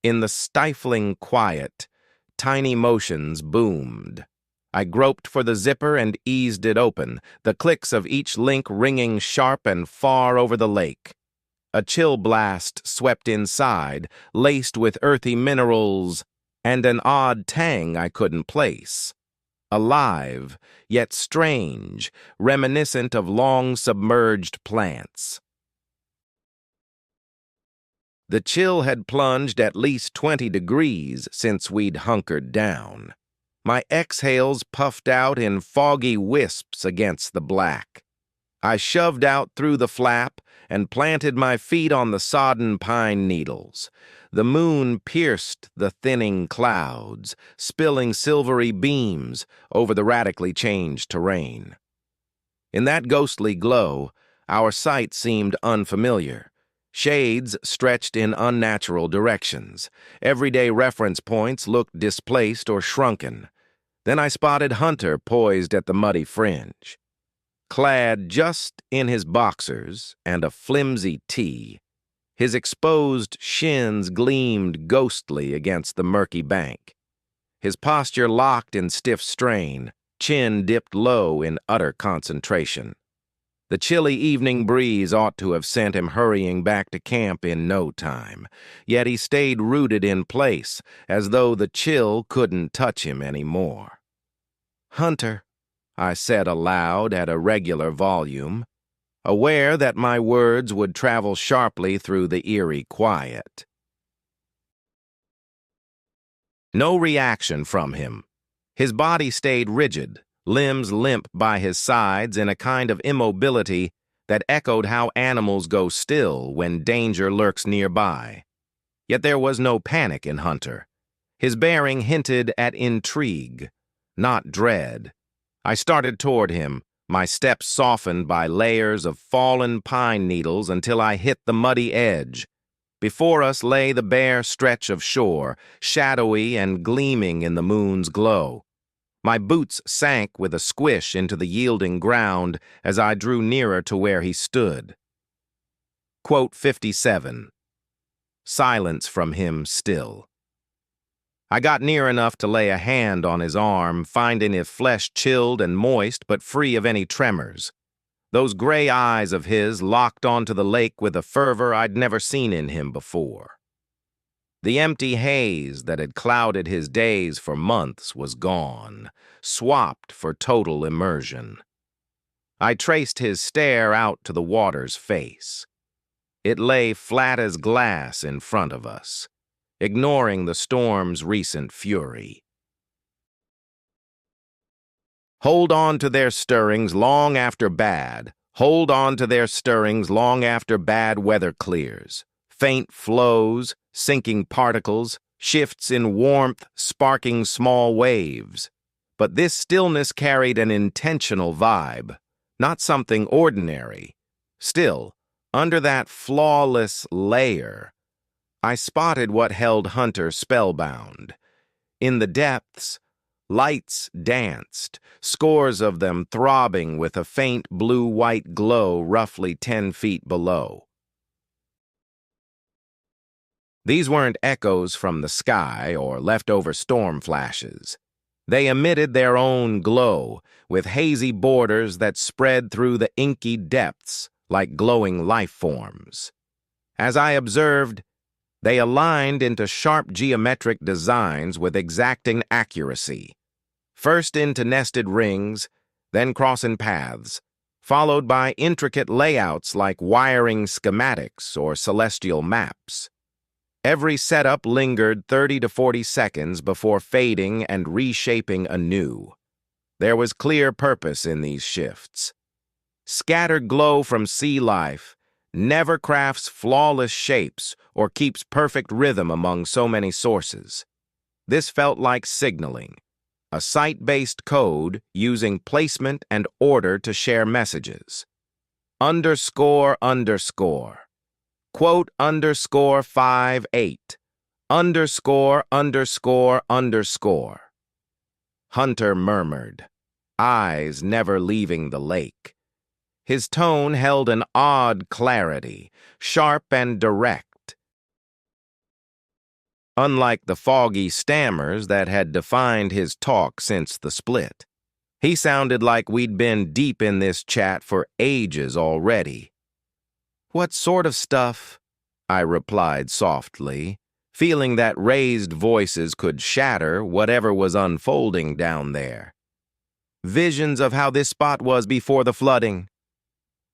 In the stifling quiet, tiny motions boomed. I groped for the zipper and eased it open, the clicks of each link ringing sharp and far over the lake. A chill blast swept inside, laced with earthy minerals and an odd tang I couldn't place. Alive, yet strange, reminiscent of long-submerged plants. The chill had plunged at least 20 degrees since we'd hunkered down. My exhales puffed out in foggy wisps against the black. I shoved out through the flap and planted my feet on the sodden pine needles. The moon pierced the thinning clouds, spilling silvery beams over the radically changed terrain. In that ghostly glow, our sight seemed unfamiliar. Shades stretched in unnatural directions. Everyday reference points looked displaced or shrunken. Then I spotted Hunter poised at the muddy fringe. Clad just in his boxers and a flimsy tee, his exposed shins gleamed ghostly against the murky bank. His posture locked in stiff strain, chin dipped low in utter concentration. The chilly evening breeze ought to have sent him hurrying back to camp in no time, yet he stayed rooted in place, as though the chill couldn't touch him anymore. "Hunter," I said aloud at a regular volume, aware that my words would travel sharply through the eerie quiet. No reaction from him. His body stayed rigid, limbs limp by his sides in a kind of immobility that echoed how animals go still when danger lurks nearby. Yet there was no panic in Hunter. His bearing hinted at intrigue, not dread. I started toward him, my steps softened by layers of fallen pine needles until I hit the muddy edge. Before us lay the bare stretch of shore, shadowy and gleaming in the moon's glow. My boots sank with a squish into the yielding ground as I drew nearer to where he stood. Quote 57. Silence from him still. I got near enough to lay a hand on his arm, finding his flesh chilled and moist but free of any tremors. Those gray eyes of his locked onto the lake with a fervor I'd never seen in him before. The empty haze that had clouded his days for months was gone, swapped for total immersion. I traced his stare out to the water's face. It lay flat as glass in front of us, ignoring the storm's recent fury. Hold on to their stirrings long after bad. Hold on to their stirrings long after bad weather clears. Faint flows, sinking particles, shifts in warmth, sparking small waves. But this stillness carried an intentional vibe, not something ordinary. Still, under that flawless layer, I spotted what held Hunter spellbound. In the depths, lights danced, scores of them throbbing with a faint blue-white glow roughly 10 feet below. These weren't echoes from the sky or leftover storm flashes. They emitted their own glow, with hazy borders that spread through the inky depths like glowing life forms. As I observed, they aligned into sharp geometric designs with exacting accuracy. First into nested rings, then crossing paths, followed by intricate layouts like wiring schematics or celestial maps. Every setup lingered 30 to 40 seconds before fading and reshaping anew. There was clear purpose in these shifts. Scattered glow from sea life never crafts flawless shapes or keeps perfect rhythm among so many sources. This felt like signaling, a site-based code using placement and order to share messages. Underscore, underscore. Quote underscore 58. Underscore, underscore, underscore. Hunter murmured, eyes never leaving the lake. His tone held an odd clarity, sharp and direct. Unlike the foggy stammers that had defined his talk since the split. He sounded like we'd been deep in this chat for ages already. "What sort of stuff?" I replied softly, feeling that raised voices could shatter whatever was unfolding down there. "Visions of how this spot was before the flooding."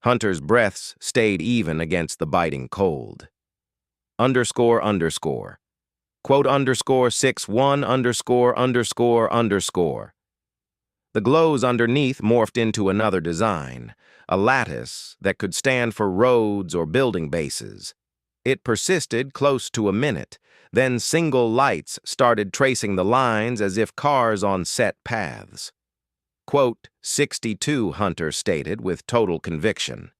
Hunter's breaths stayed even against the biting cold. Underscore, underscore. Quote underscore 61 underscore underscore underscore. The glows underneath morphed into another design, a lattice that could stand for roads or building bases. It persisted close to a minute, then single lights started tracing the lines as if cars on set paths. Quote 62, Hunter stated with total conviction.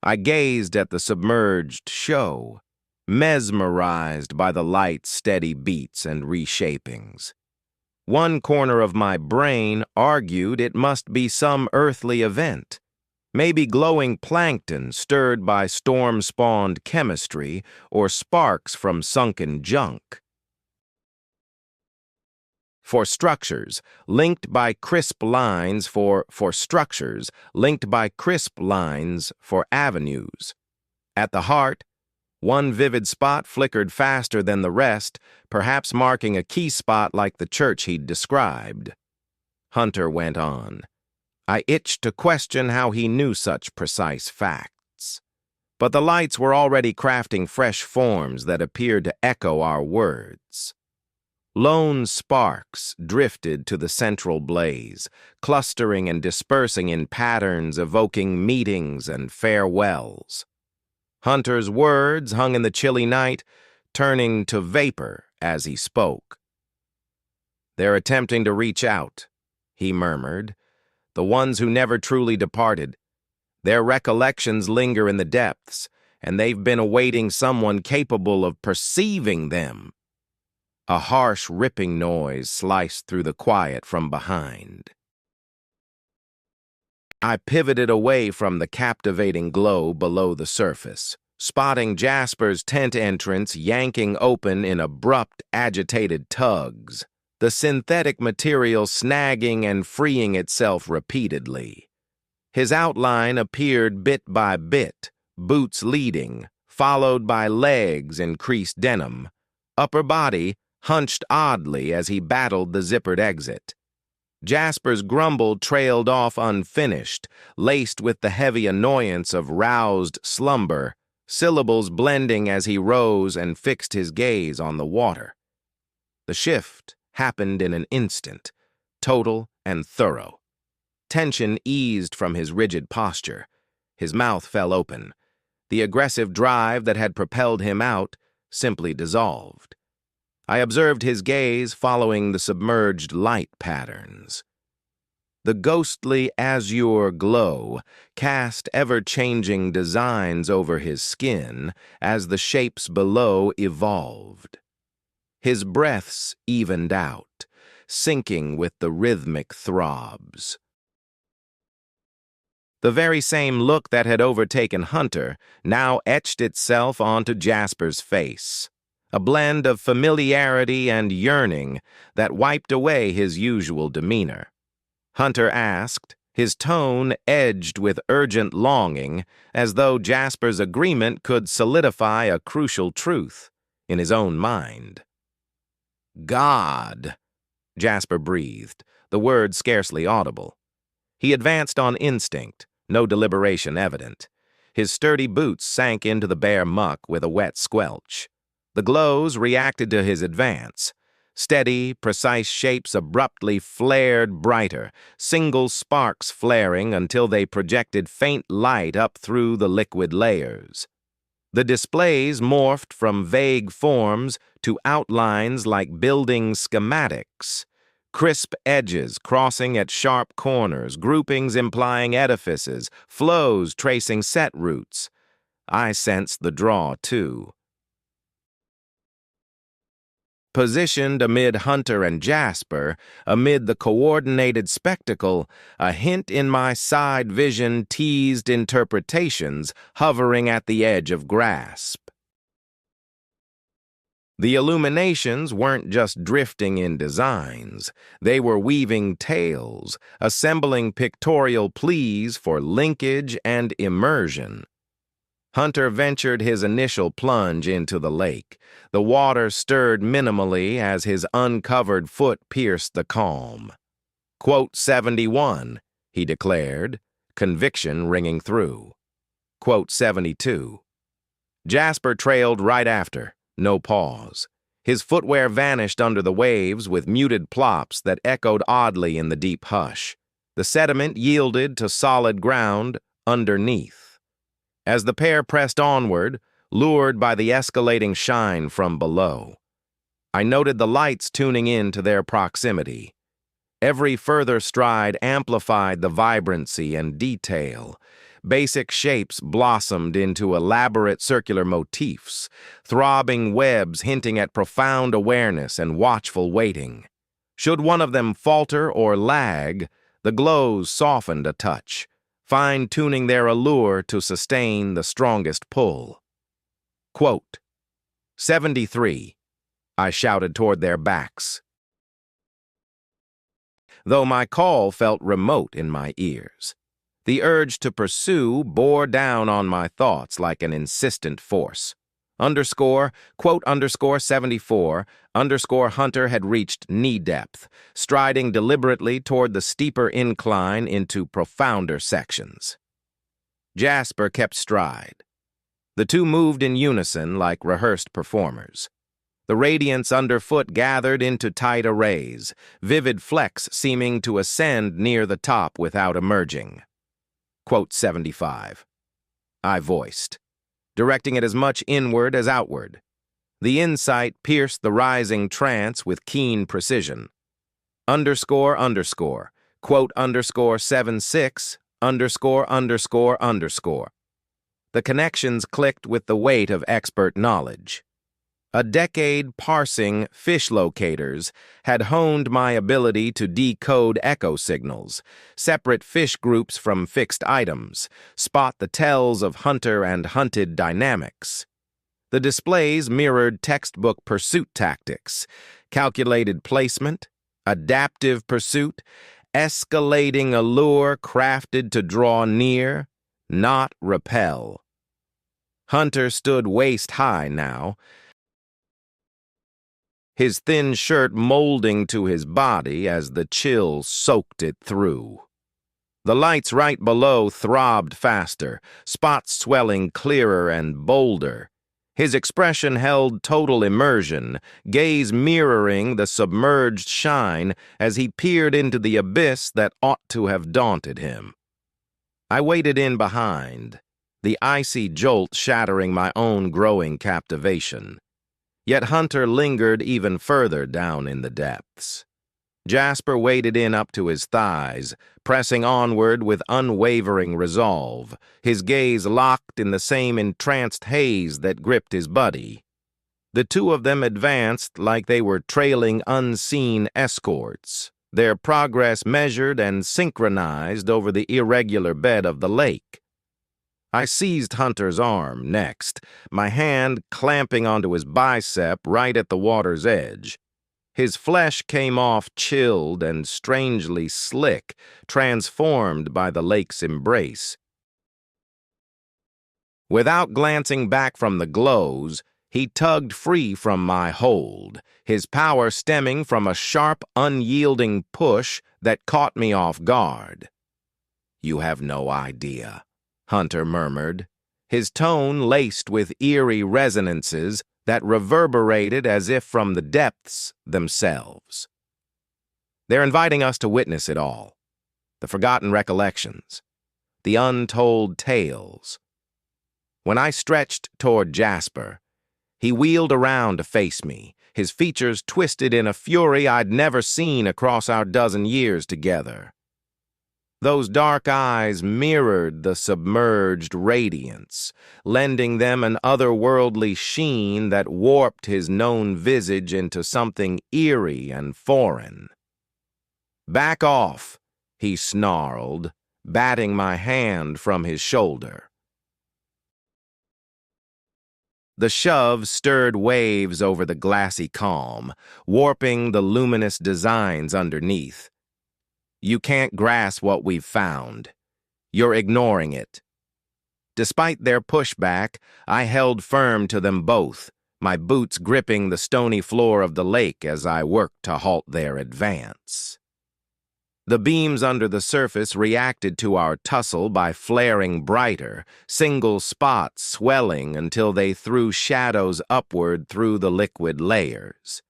I gazed at the submerged show, mesmerized by the light's steady beats and reshapings. One corner of my brain argued it must be some earthly event, maybe glowing plankton stirred by storm-spawned chemistry or sparks from sunken junk. For structures, linked by crisp lines for structures, linked by crisp lines for avenues. At the heart, one vivid spot flickered faster than the rest, perhaps marking a key spot like the church he'd described. Hunter went on. I itched to question how he knew such precise facts. But the lights were already crafting fresh forms that appeared to echo our words. Lone sparks drifted to the central blaze, clustering and dispersing in patterns evoking meetings and farewells. Hunter's words hung in the chilly night, turning to vapor as he spoke. They're attempting to reach out, he murmured. The ones who never truly departed. Their recollections linger in the depths, and they've been awaiting someone capable of perceiving them. A harsh, ripping noise sliced through the quiet from behind. I pivoted away from the captivating glow below the surface, spotting Jasper's tent entrance yanking open in abrupt, agitated tugs, the synthetic material snagging and freeing itself repeatedly. His outline appeared bit by bit, boots leading, followed by legs in creased denim, upper body hunched oddly as he battled the zippered exit. Jasper's grumble trailed off unfinished, laced with the heavy annoyance of roused slumber, syllables blending as he rose and fixed his gaze on the water. The shift happened in an instant, total and thorough. Tension eased from his rigid posture. His mouth fell open. The aggressive drive that had propelled him out simply dissolved. I observed his gaze following the submerged light patterns. The ghostly azure glow cast ever-changing designs over his skin as the shapes below evolved. His breaths evened out, syncing with the rhythmic throbs. The very same look that had overtaken Hunter now etched itself onto Jasper's face, a blend of familiarity and yearning that wiped away his usual demeanor. Hunter asked, his tone edged with urgent longing, as though Jasper's agreement could solidify a crucial truth in his own mind. "God," Jasper breathed, the word scarcely audible. He advanced on instinct, no deliberation evident. His sturdy boots sank into the bare muck with a wet squelch. The glows reacted to his advance. Steady, precise shapes abruptly flared brighter, single sparks flaring until they projected faint light up through the liquid layers. The displays morphed from vague forms to outlines like building schematics, crisp edges crossing at sharp corners, groupings implying edifices, flows tracing set routes. I sensed the draw, too. Positioned amid Hunter and Jasper, amid the coordinated spectacle, a hint in my side vision teased interpretations hovering at the edge of grasp. The illuminations weren't just drifting in designs. They were weaving tales, assembling pictorial pleas for linkage and immersion. Hunter ventured his initial plunge into the lake. The water stirred minimally as his uncovered foot pierced the calm. "Quote 71, he declared, conviction ringing through. Quote 72. Jasper trailed right after, no pause. His footwear vanished under the waves with muted plops that echoed oddly in the deep hush. The sediment yielded to solid ground underneath. As the pair pressed onward, lured by the escalating shine from below, I noted the lights tuning in to their proximity. Every further stride amplified the vibrancy and detail. Basic shapes blossomed into elaborate circular motifs, throbbing webs hinting at profound awareness and watchful waiting. Should one of them falter or lag, the glows softened a touch, fine-tuning their allure to sustain the strongest pull. Quote 73, I shouted toward their backs, though my call felt remote in my ears. The urge to pursue bore down on my thoughts like an insistent force. Quote 74, Hunter had reached knee depth, striding deliberately toward the steeper incline into profounder sections. Jasper kept stride. The two moved in unison like rehearsed performers. The radiance underfoot gathered into tight arrays, vivid flecks seeming to ascend near the top without emerging. Quote 75. I voiced, directing it as much inward as outward. The insight pierced the rising trance with keen precision. Quote 76, _______. The connections clicked with the weight of expert knowledge. A decade parsing fish locators had honed my ability to decode echo signals, separate fish groups from fixed items, spot the tells of hunter and hunted dynamics. The displays mirrored textbook pursuit tactics, calculated placement, adaptive pursuit, escalating allure crafted to draw near, not repel. Hunter stood waist-high now, his thin shirt molding to his body as the chill soaked it through. The lights right below throbbed faster, spots swelling clearer and bolder. His expression held total immersion, gaze mirroring the submerged shine as he peered into the abyss that ought to have daunted him. I waded in behind, the icy jolt shattering my own growing captivation. Yet Hunter lingered even further down in the depths. Jasper waded in up to his thighs, pressing onward with unwavering resolve, his gaze locked in the same entranced haze that gripped his buddy. The two of them advanced like they were trailing unseen escorts, their progress measured and synchronized over the irregular bed of the lake. I seized Hunter's arm next, my hand clamping onto his bicep right at the water's edge. His flesh came off chilled and strangely slick, transformed by the lake's embrace. Without glancing back from the glows, he tugged free from my hold, his power stemming from a sharp, unyielding push that caught me off guard. "You have no idea," Hunter murmured, his tone laced with eerie resonances that reverberated as if from the depths themselves. "They're inviting us to witness it all. The forgotten recollections, the untold tales." When I stretched toward Jasper, he wheeled around to face me, his features twisted in a fury I'd never seen across our dozen years together. Those dark eyes mirrored the submerged radiance, lending them an otherworldly sheen that warped his known visage into something eerie and foreign. "Back off," he snarled, batting my hand from his shoulder. The shove stirred waves over the glassy calm, warping the luminous designs underneath. "You can't grasp what we've found. You're ignoring it." Despite their pushback, I held firm to them both, my boots gripping the stony floor of the lake as I worked to halt their advance. The beams under the surface reacted to our tussle by flaring brighter, single spots swelling until they threw shadows upward through the liquid layers.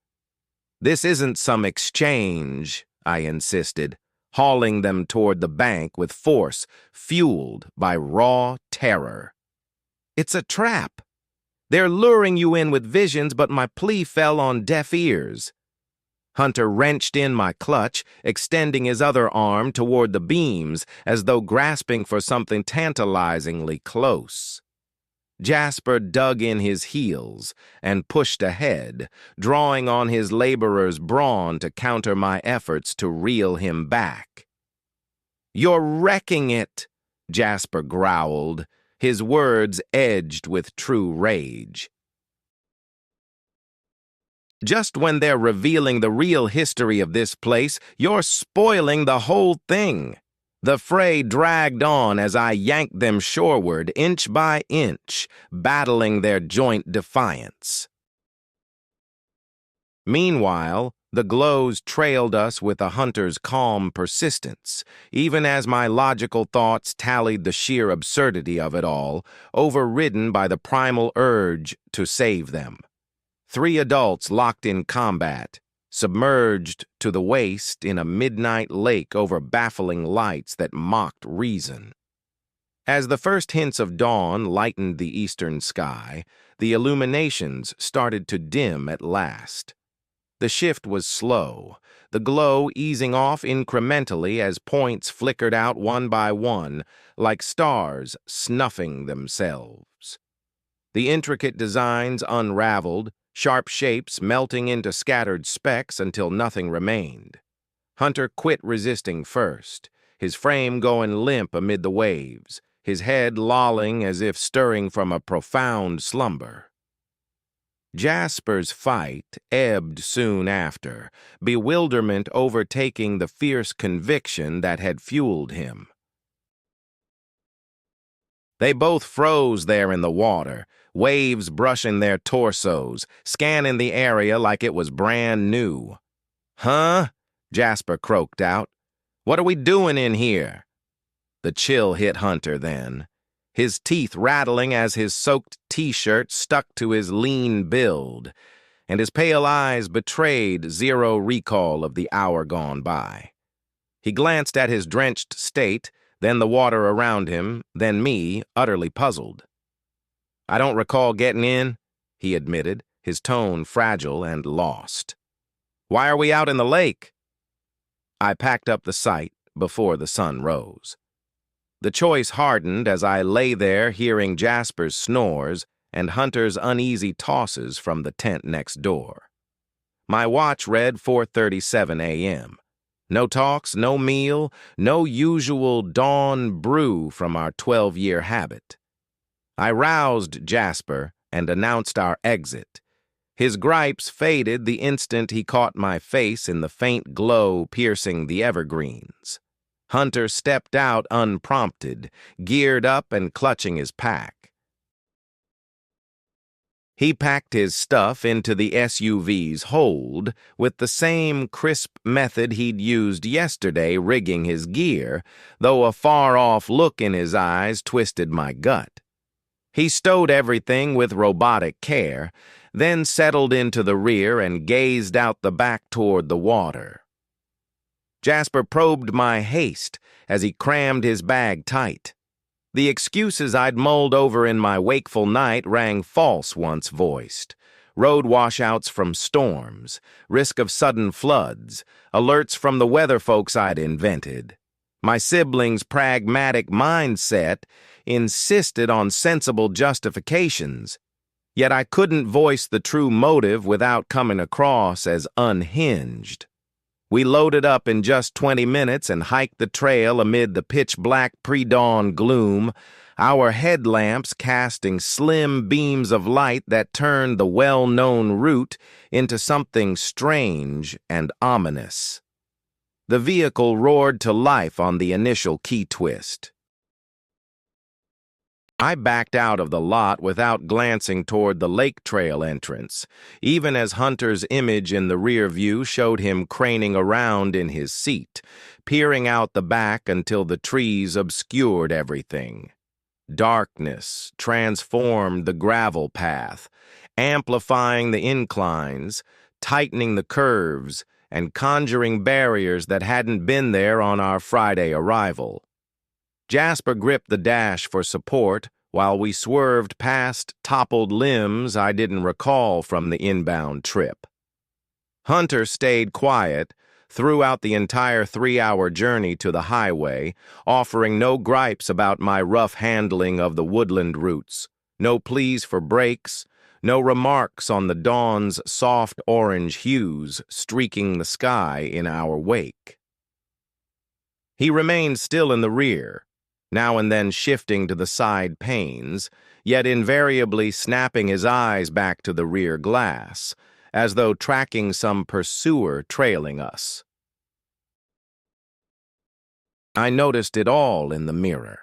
"This isn't some exchange," I insisted, hauling them toward the bank with force fueled by raw terror. "It's a trap. They're luring you in with visions, but my plea fell on deaf ears." Hunter wrenched in my clutch, extending his other arm toward the beams as though grasping for something tantalizingly close. Jasper dug in his heels and pushed ahead, drawing on his laborer's brawn to counter my efforts to reel him back. "You're wrecking it," Jasper growled, his words edged with true rage. "Just when they're revealing the real history of this place, you're spoiling the whole thing." The fray dragged on as I yanked them shoreward, inch by inch, battling their joint defiance. Meanwhile, the glows trailed us with a hunter's calm persistence, even as my logical thoughts tallied the sheer absurdity of it all, overridden by the primal urge to save them. 3 adults locked in combat, submerged to the waist in a midnight lake over baffling lights that mocked reason. As the first hints of dawn lightened the eastern sky, the illuminations started to dim at last. The shift was slow, the glow easing off incrementally as points flickered out one by one, like stars snuffing themselves. The intricate designs unraveled, sharp shapes melting into scattered specks until nothing remained. Hunter quit resisting first, his frame going limp amid the waves, his head lolling as if stirring from a profound slumber. Jasper's fight ebbed soon after, bewilderment overtaking the fierce conviction that had fueled him. They both froze there in the water, waves brushing their torsos, scanning the area like it was brand new. "Huh?" Jasper croaked out. "What are we doing in here?" The chill hit Hunter then, his teeth rattling as his soaked t-shirt stuck to his lean build, and his pale eyes betrayed zero recall of the hour gone by. He glanced at his drenched state, then the water around him, then me, utterly puzzled. "I don't recall getting in," he admitted, his tone fragile and lost. "Why are we out in the lake?" I packed up the site before the sun rose. The choice hardened as I lay there hearing Jasper's snores and Hunter's uneasy tosses from the tent next door. My watch read 4:37 a.m. No talks, no meal, no usual dawn brew from our 12-year habit. I roused Jasper and announced our exit. His gripes faded the instant he caught my face in the faint glow piercing the evergreens. Hunter stepped out unprompted, geared up and clutching his pack. He packed his stuff into the SUV's hold with the same crisp method he'd used yesterday rigging his gear, though a far-off look in his eyes twisted my gut. He stowed everything with robotic care, then settled into the rear and gazed out the back toward the water. Jasper probed my haste as he crammed his bag tight. The excuses I'd mulled over in my wakeful night rang false once voiced. Road washouts from storms, risk of sudden floods, alerts from the weather folks I'd invented. My siblings' pragmatic mindset insisted on sensible justifications, yet I couldn't voice the true motive without coming across as unhinged. We loaded up in just 20 minutes and hiked the trail amid the pitch-black pre-dawn gloom, our headlamps casting slim beams of light that turned the well-known route into something strange and ominous. The vehicle roared to life on the initial key twist. I backed out of the lot without glancing toward the lake trail entrance, even as Hunter's image in the rear view showed him craning around in his seat, peering out the back until the trees obscured everything. Darkness transformed the gravel path, amplifying the inclines, tightening the curves, and conjuring barriers that hadn't been there on our Friday arrival. Jasper gripped the dash for support while we swerved past toppled limbs I didn't recall from the inbound trip. Hunter stayed quiet throughout the entire 3-hour journey to the highway, offering no gripes about my rough handling of the woodland routes, no pleas for breaks, no remarks on the dawn's soft orange hues streaking the sky in our wake. He remained still in the rear, now and then shifting to the side panes, yet invariably snapping his eyes back to the rear glass, as though tracking some pursuer trailing us. I noticed it all in the mirror.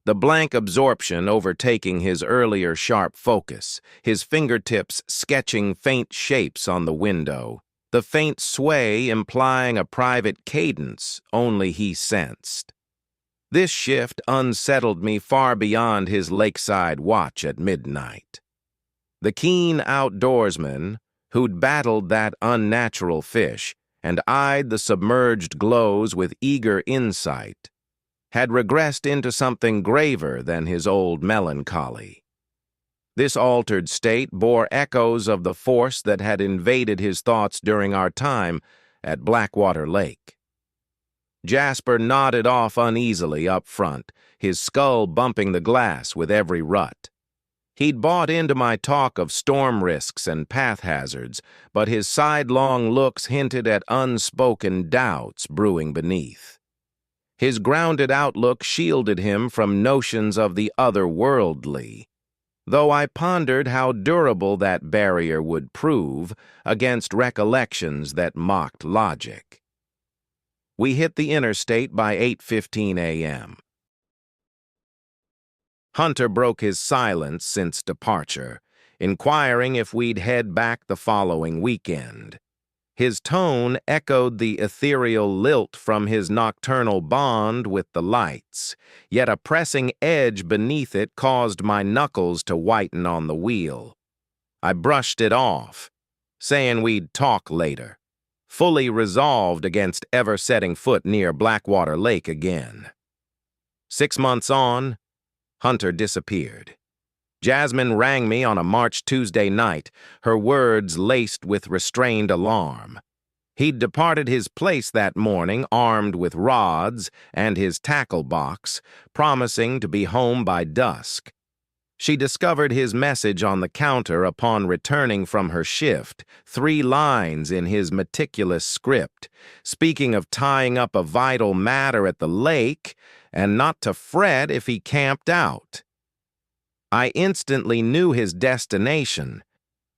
The blank absorption overtaking his earlier sharp focus, his fingertips sketching faint shapes on the window, the faint sway implying a private cadence only he sensed. This shift unsettled me far beyond his lakeside watch at midnight. The keen outdoorsman, who'd battled that unnatural fish and eyed the submerged glows with eager insight, had regressed into something graver than his old melancholy. This altered state bore echoes of the force that had invaded his thoughts during our time at Blackwater Lake. Jasper nodded off uneasily up front, his skull bumping the glass with every rut. He'd bought into my talk of storm risks and path hazards, but his sidelong looks hinted at unspoken doubts brewing beneath. His grounded outlook shielded him from notions of the otherworldly, though I pondered how durable that barrier would prove against recollections that mocked logic. We hit the interstate by 8:15 a.m. Hunter broke his silence since departure, inquiring if we'd head back the following weekend. His tone echoed the ethereal lilt from his nocturnal bond with the lights, yet a pressing edge beneath it caused my knuckles to whiten on the wheel. I brushed it off, saying we'd talk later, fully resolved against ever setting foot near Blackwater Lake again. 6 months on, Hunter disappeared. Jasmine rang me on a March Tuesday night, her words laced with restrained alarm. He'd departed his place that morning armed with rods and his tackle box, promising to be home by dusk. She discovered his message on the counter upon returning from her shift, 3 lines in his meticulous script, speaking of tying up a vital matter at the lake and not to fret if he camped out. I instantly knew his destination.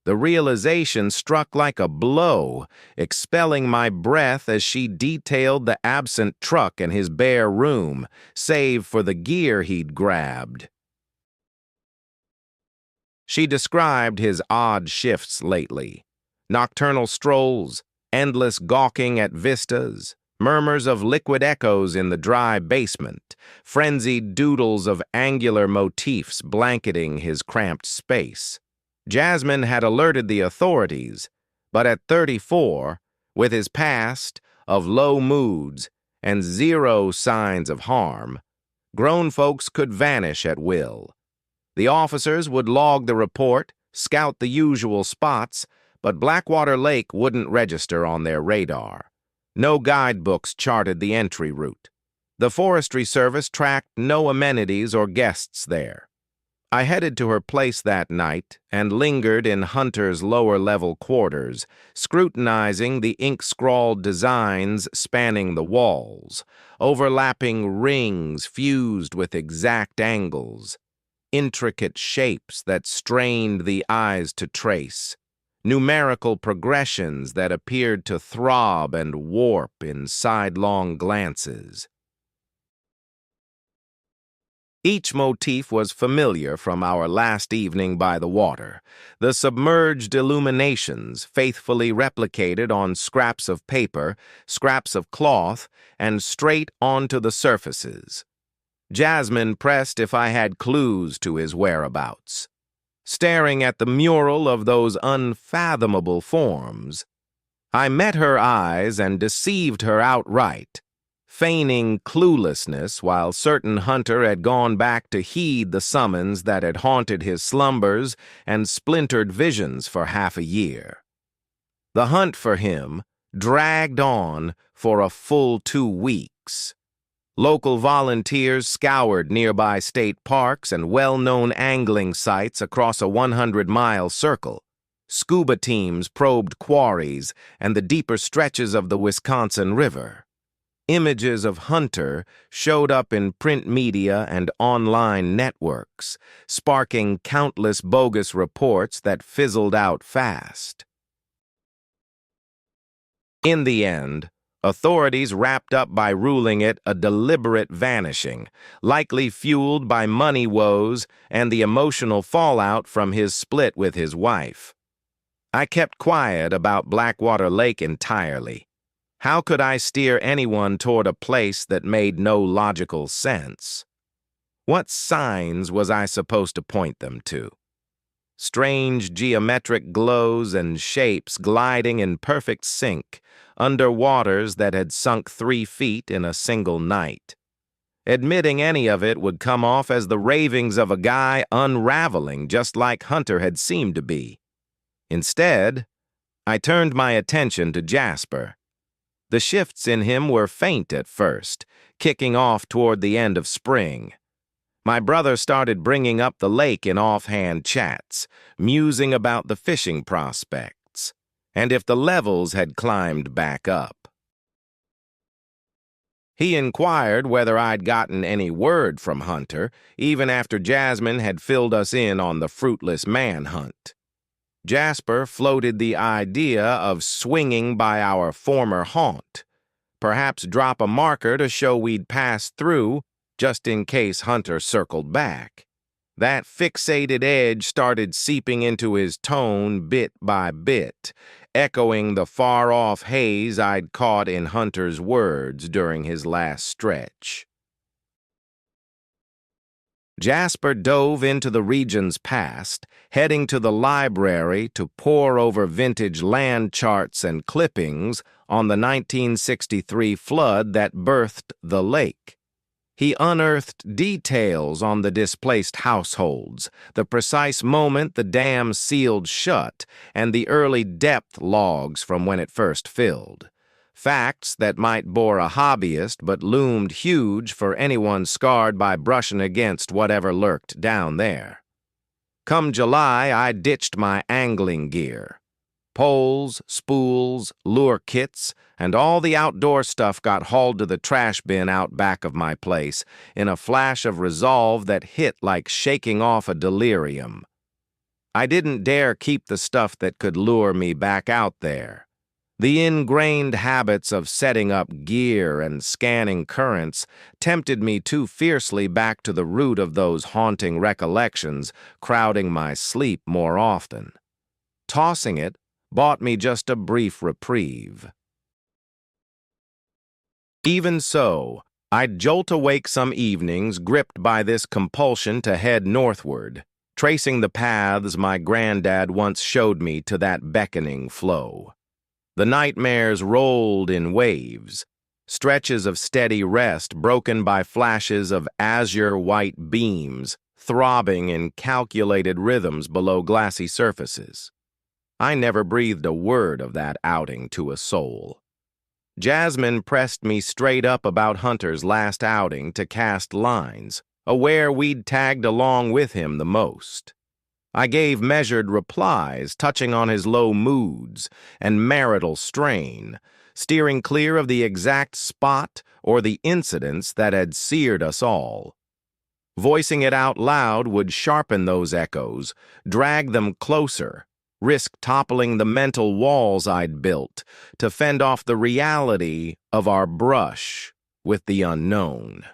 The realization struck like a blow, expelling my breath as she detailed the absent truck and his bare room, save for the gear he'd grabbed. She described his odd shifts lately: nocturnal strolls, endless gawking at vistas, murmurs of liquid echoes in the dry basement, frenzied doodles of angular motifs blanketing his cramped space. Jasmine had alerted the authorities, but at 34, with his past of low moods and 0 signs of harm, grown folks could vanish at will. The officers would log the report, scout the usual spots, but Blackwater Lake wouldn't register on their radar. No guidebooks charted the entry route. The Forestry Service tracked no amenities or guests there. I headed to her place that night and lingered in Hunter's lower-level quarters, scrutinizing the ink-scrawled designs spanning the walls, overlapping rings fused with exact angles, intricate shapes that strained the eyes to trace, numerical progressions that appeared to throb and warp in sidelong glances. Each motif was familiar from our last evening by the water, the submerged illuminations faithfully replicated on scraps of paper, scraps of cloth, and straight onto the surfaces. Jasmine pressed if I had clues to his whereabouts. Staring at the mural of those unfathomable forms, I met her eyes and deceived her outright, feigning cluelessness while certain Hunter had gone back to heed the summons that had haunted his slumbers and splintered visions for half a year. The hunt for him dragged on for a full 2 weeks. Local volunteers scoured nearby state parks and well-known angling sites across a 100-mile circle. Scuba teams probed quarries and the deeper stretches of the Wisconsin River. Images of Hunter showed up in print media and online networks, sparking countless bogus reports that fizzled out fast. In the end, authorities wrapped up by ruling it a deliberate vanishing, likely fueled by money woes and the emotional fallout from his split with his wife. I kept quiet about Blackwater Lake entirely. How could I steer anyone toward a place that made no logical sense? What signs was I supposed to point them to? Strange geometric glows and shapes gliding in perfect sync under waters that had sunk 3 feet in a single night. Admitting any of it would come off as the ravings of a guy unraveling just like Hunter had seemed to be. Instead, I turned my attention to Jasper. The shifts in him were faint at first, kicking off toward the end of spring. My brother started bringing up the lake in offhand chats, musing about the fishing prospects, and if the levels had climbed back up. He inquired whether I'd gotten any word from Hunter, even after Jasmine had filled us in on the fruitless manhunt. Jasper floated the idea of swinging by our former haunt, perhaps drop a marker to show we'd passed through, just in case Hunter circled back. That fixated edge started seeping into his tone bit by bit, echoing the far-off haze I'd caught in Hunter's words during his last stretch. Jasper dove into the region's past, heading to the library to pore over vintage land charts and clippings on the 1963 flood that birthed the lake. He unearthed details on the displaced households, the precise moment the dam sealed shut, and the early depth logs from when it first filled. Facts that might bore a hobbyist but loomed huge for anyone scarred by brushing against whatever lurked down there. Come July, I ditched my angling gear. Poles, spools, lure kits, and all the outdoor stuff got hauled to the trash bin out back of my place in a flash of resolve that hit like shaking off a delirium. I didn't dare keep the stuff that could lure me back out there. The ingrained habits of setting up gear and scanning currents tempted me too fiercely back to the root of those haunting recollections, crowding my sleep more often. Tossing it bought me just a brief reprieve. Even so, I'd jolt awake some evenings gripped by this compulsion to head northward, tracing the paths my granddad once showed me to that beckoning flow. The nightmares rolled in waves, stretches of steady rest broken by flashes of azure white beams throbbing in calculated rhythms below glassy surfaces. I never breathed a word of that outing to a soul. Jasmine pressed me straight up about Hunter's last outing to cast lines, aware we'd tagged along with him the most. I gave measured replies, touching on his low moods and marital strain, steering clear of the exact spot or the incidents that had seared us all. Voicing it out loud would sharpen those echoes, drag them closer, risk toppling the mental walls I'd built to fend off the reality of our brush with the unknown.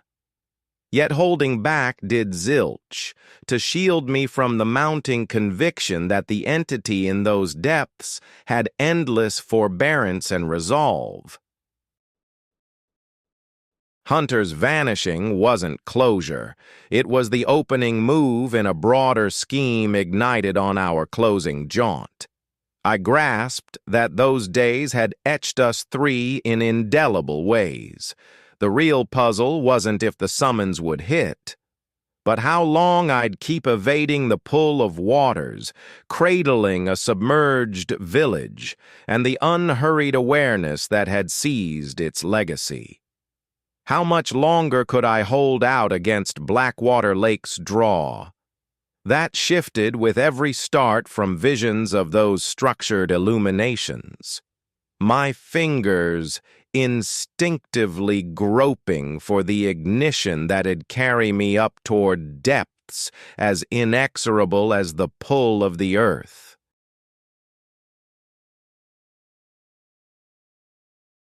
Yet holding back did zilch, to shield me from the mounting conviction that the entity in those depths had endless forbearance and resolve. Hunter's vanishing wasn't closure. It was the opening move in a broader scheme ignited on our closing jaunt. I grasped that those days had etched us three in indelible ways. The real puzzle wasn't if the summons would hit, but how long I'd keep evading the pull of waters, cradling a submerged village, and the unhurried awareness that had seized its legacy. How much longer could I hold out against Blackwater Lake's draw? That shifted with every start from visions of those structured illuminations. My fingers instinctively groping for the ignition that'd carry me up toward depths as inexorable as the pull of the earth.